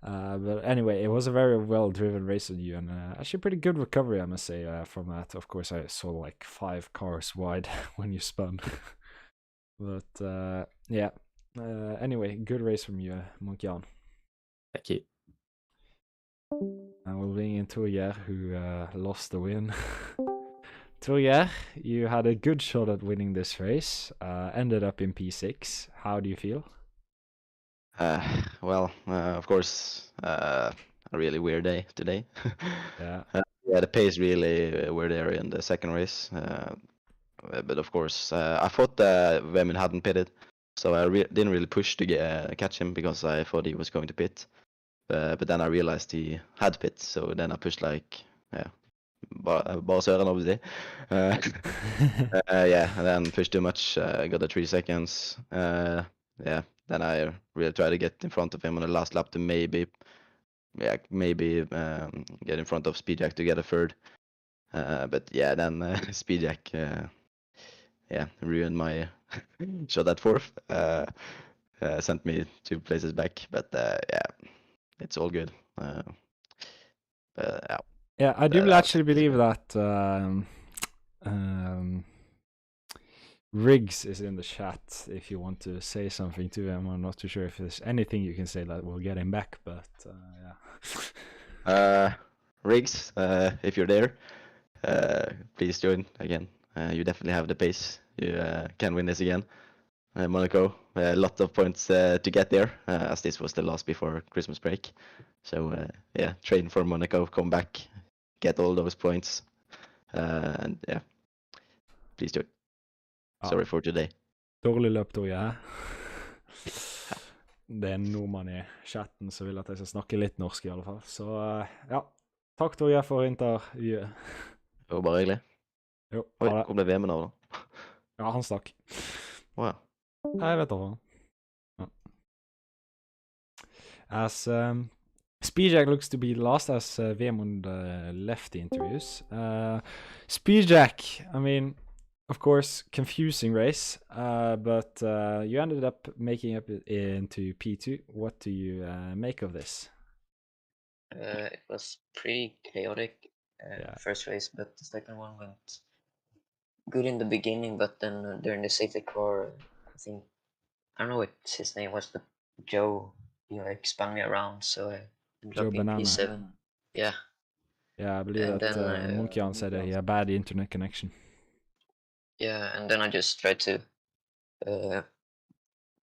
But anyway, it was a very well-driven race on you, and actually pretty good recovery, I must say, from that. Of course, I saw like 5 cars wide when you spun. But yeah. Anyway, good race from you, Monkeyaan. Thank you. And we'll bring in Torgeir, who lost the win. Torgeir, you had a good shot at winning this race. Ended up in P6. How do you feel? Well, of course, a really weird day today. Yeah. Yeah, the pace really were there in the second race. But of course, I thought Vemin hadn't pitted, so I didn't really push to catch him because I thought he was going to pit. But then I realized he had pit, so then I pushed like, yeah, bare søren, obviously. Yeah, and then pushed too much. Got the 3 seconds. Yeah, then I really tried to get in front of him on the last lap to maybe get in front of Speedjack to get a third. But yeah, then Speedjack, yeah, ruined my shot at fourth. Sent me 2 places back, but yeah, it's all good. Yeah. Yeah, I do actually believe that Riggs is in the chat if you want to say something to him. I'm not too sure if there's anything you can say that will get him back, but yeah. Riggs, if you're there, please join again. You definitely have the pace. You can win this again. Monaco, a lot of points to get there, as this was the last before Christmas break. So yeah, train for Monaco, come back, get all those points, and yeah, please do it. Sorry for today. Dårlig løp, Torgeir. Det er en nordmann i chatten som vil at jeg skal snakke litt norsk, i alle fall. Så ja, takk Torgeir for intervjuet. Det var bare hyggelig. Jo, oi, hvor ble VM-en av da? Ja, han stakk. Wow. Jeg vet da. Ja. As Speedjack looks to be the last as Vemund left the interviews. Speedjack, I mean, of course, confusing race, but you ended up making up into P2. What do you make of this? It was pretty chaotic Yeah. first race, but the second one went good in the beginning, but then during the safety car, I don't know what his name was, but Joe, he like spun me around, so I ended Joe up in Banana. P7. Yeah. Yeah, I believe And that then, Monkey said that he had bad internet connection. Yeah, and then I just tried to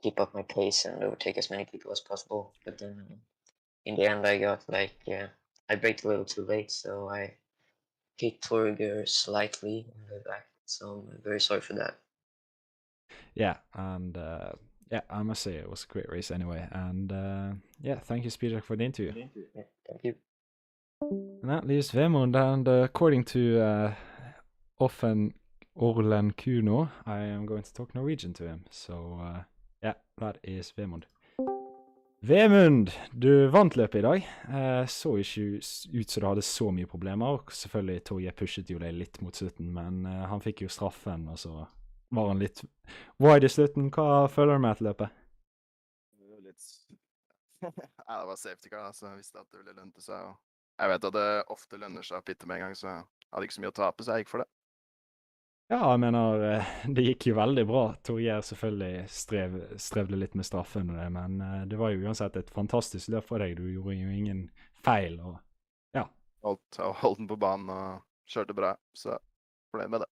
keep up my pace and overtake as many people as possible. But then in the end, I got I braked a little too late, so I hit Torger slightly in the back. So I'm very sorry for that. Yeah, and yeah, I must say it was a great race anyway. And yeah, thank you, Speedjack, for the interview. Yeah, thank you. And that leaves Vemund, and according to Offen Orlen Kuno, I am going to talk Norwegian to him. So yeah, that is Vemund. Vemund, du vant løpet i dag. Så ikke ut som du hadde så mye problemer. Selvfølgelig, Torje pushet jo deg litt mot slutten, men han fikk jo straffen, og så var han litt wide i slutten. Hva føler du med et løpet? Litt Ja, det var safety car, så jeg visste at det ville lønne seg. Og jeg vet at det ofte lønner seg å pitte med en gang, så jeg hadde ikke så mye å tape, så jeg gikk for det. Ja, jeg mener, det gikk jo veldig bra. Torje selvfølgelig strevde litt med straffen og det, men det var jo uansett et fantastisk løp for deg. Du gjorde jo ingen feil, og ja. Holdt den på banen og kjørte bra, så fornøyd med det.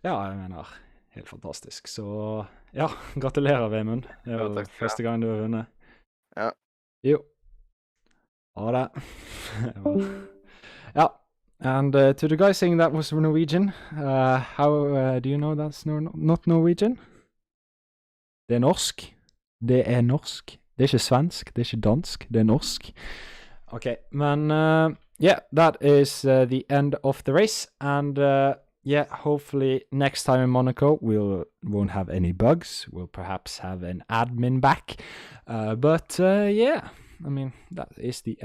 Ja, jeg mener, helt fantastisk. Så ja, gratulerer, Vemund. Det er jo første gang du har vunnet. Ja. Jo. Ha det. Ja. And to the guy saying that was Norwegian, how do you know that's not Norwegian? Det er norsk. Det er norsk. Det er ikke svensk, det er ikke dansk, det er norsk. Okay, men yeah, that is the end of the race, and yeah, hopefully next time in Monaco won't have any bugs. We'll perhaps have an admin back, but yeah, I mean, that is the end.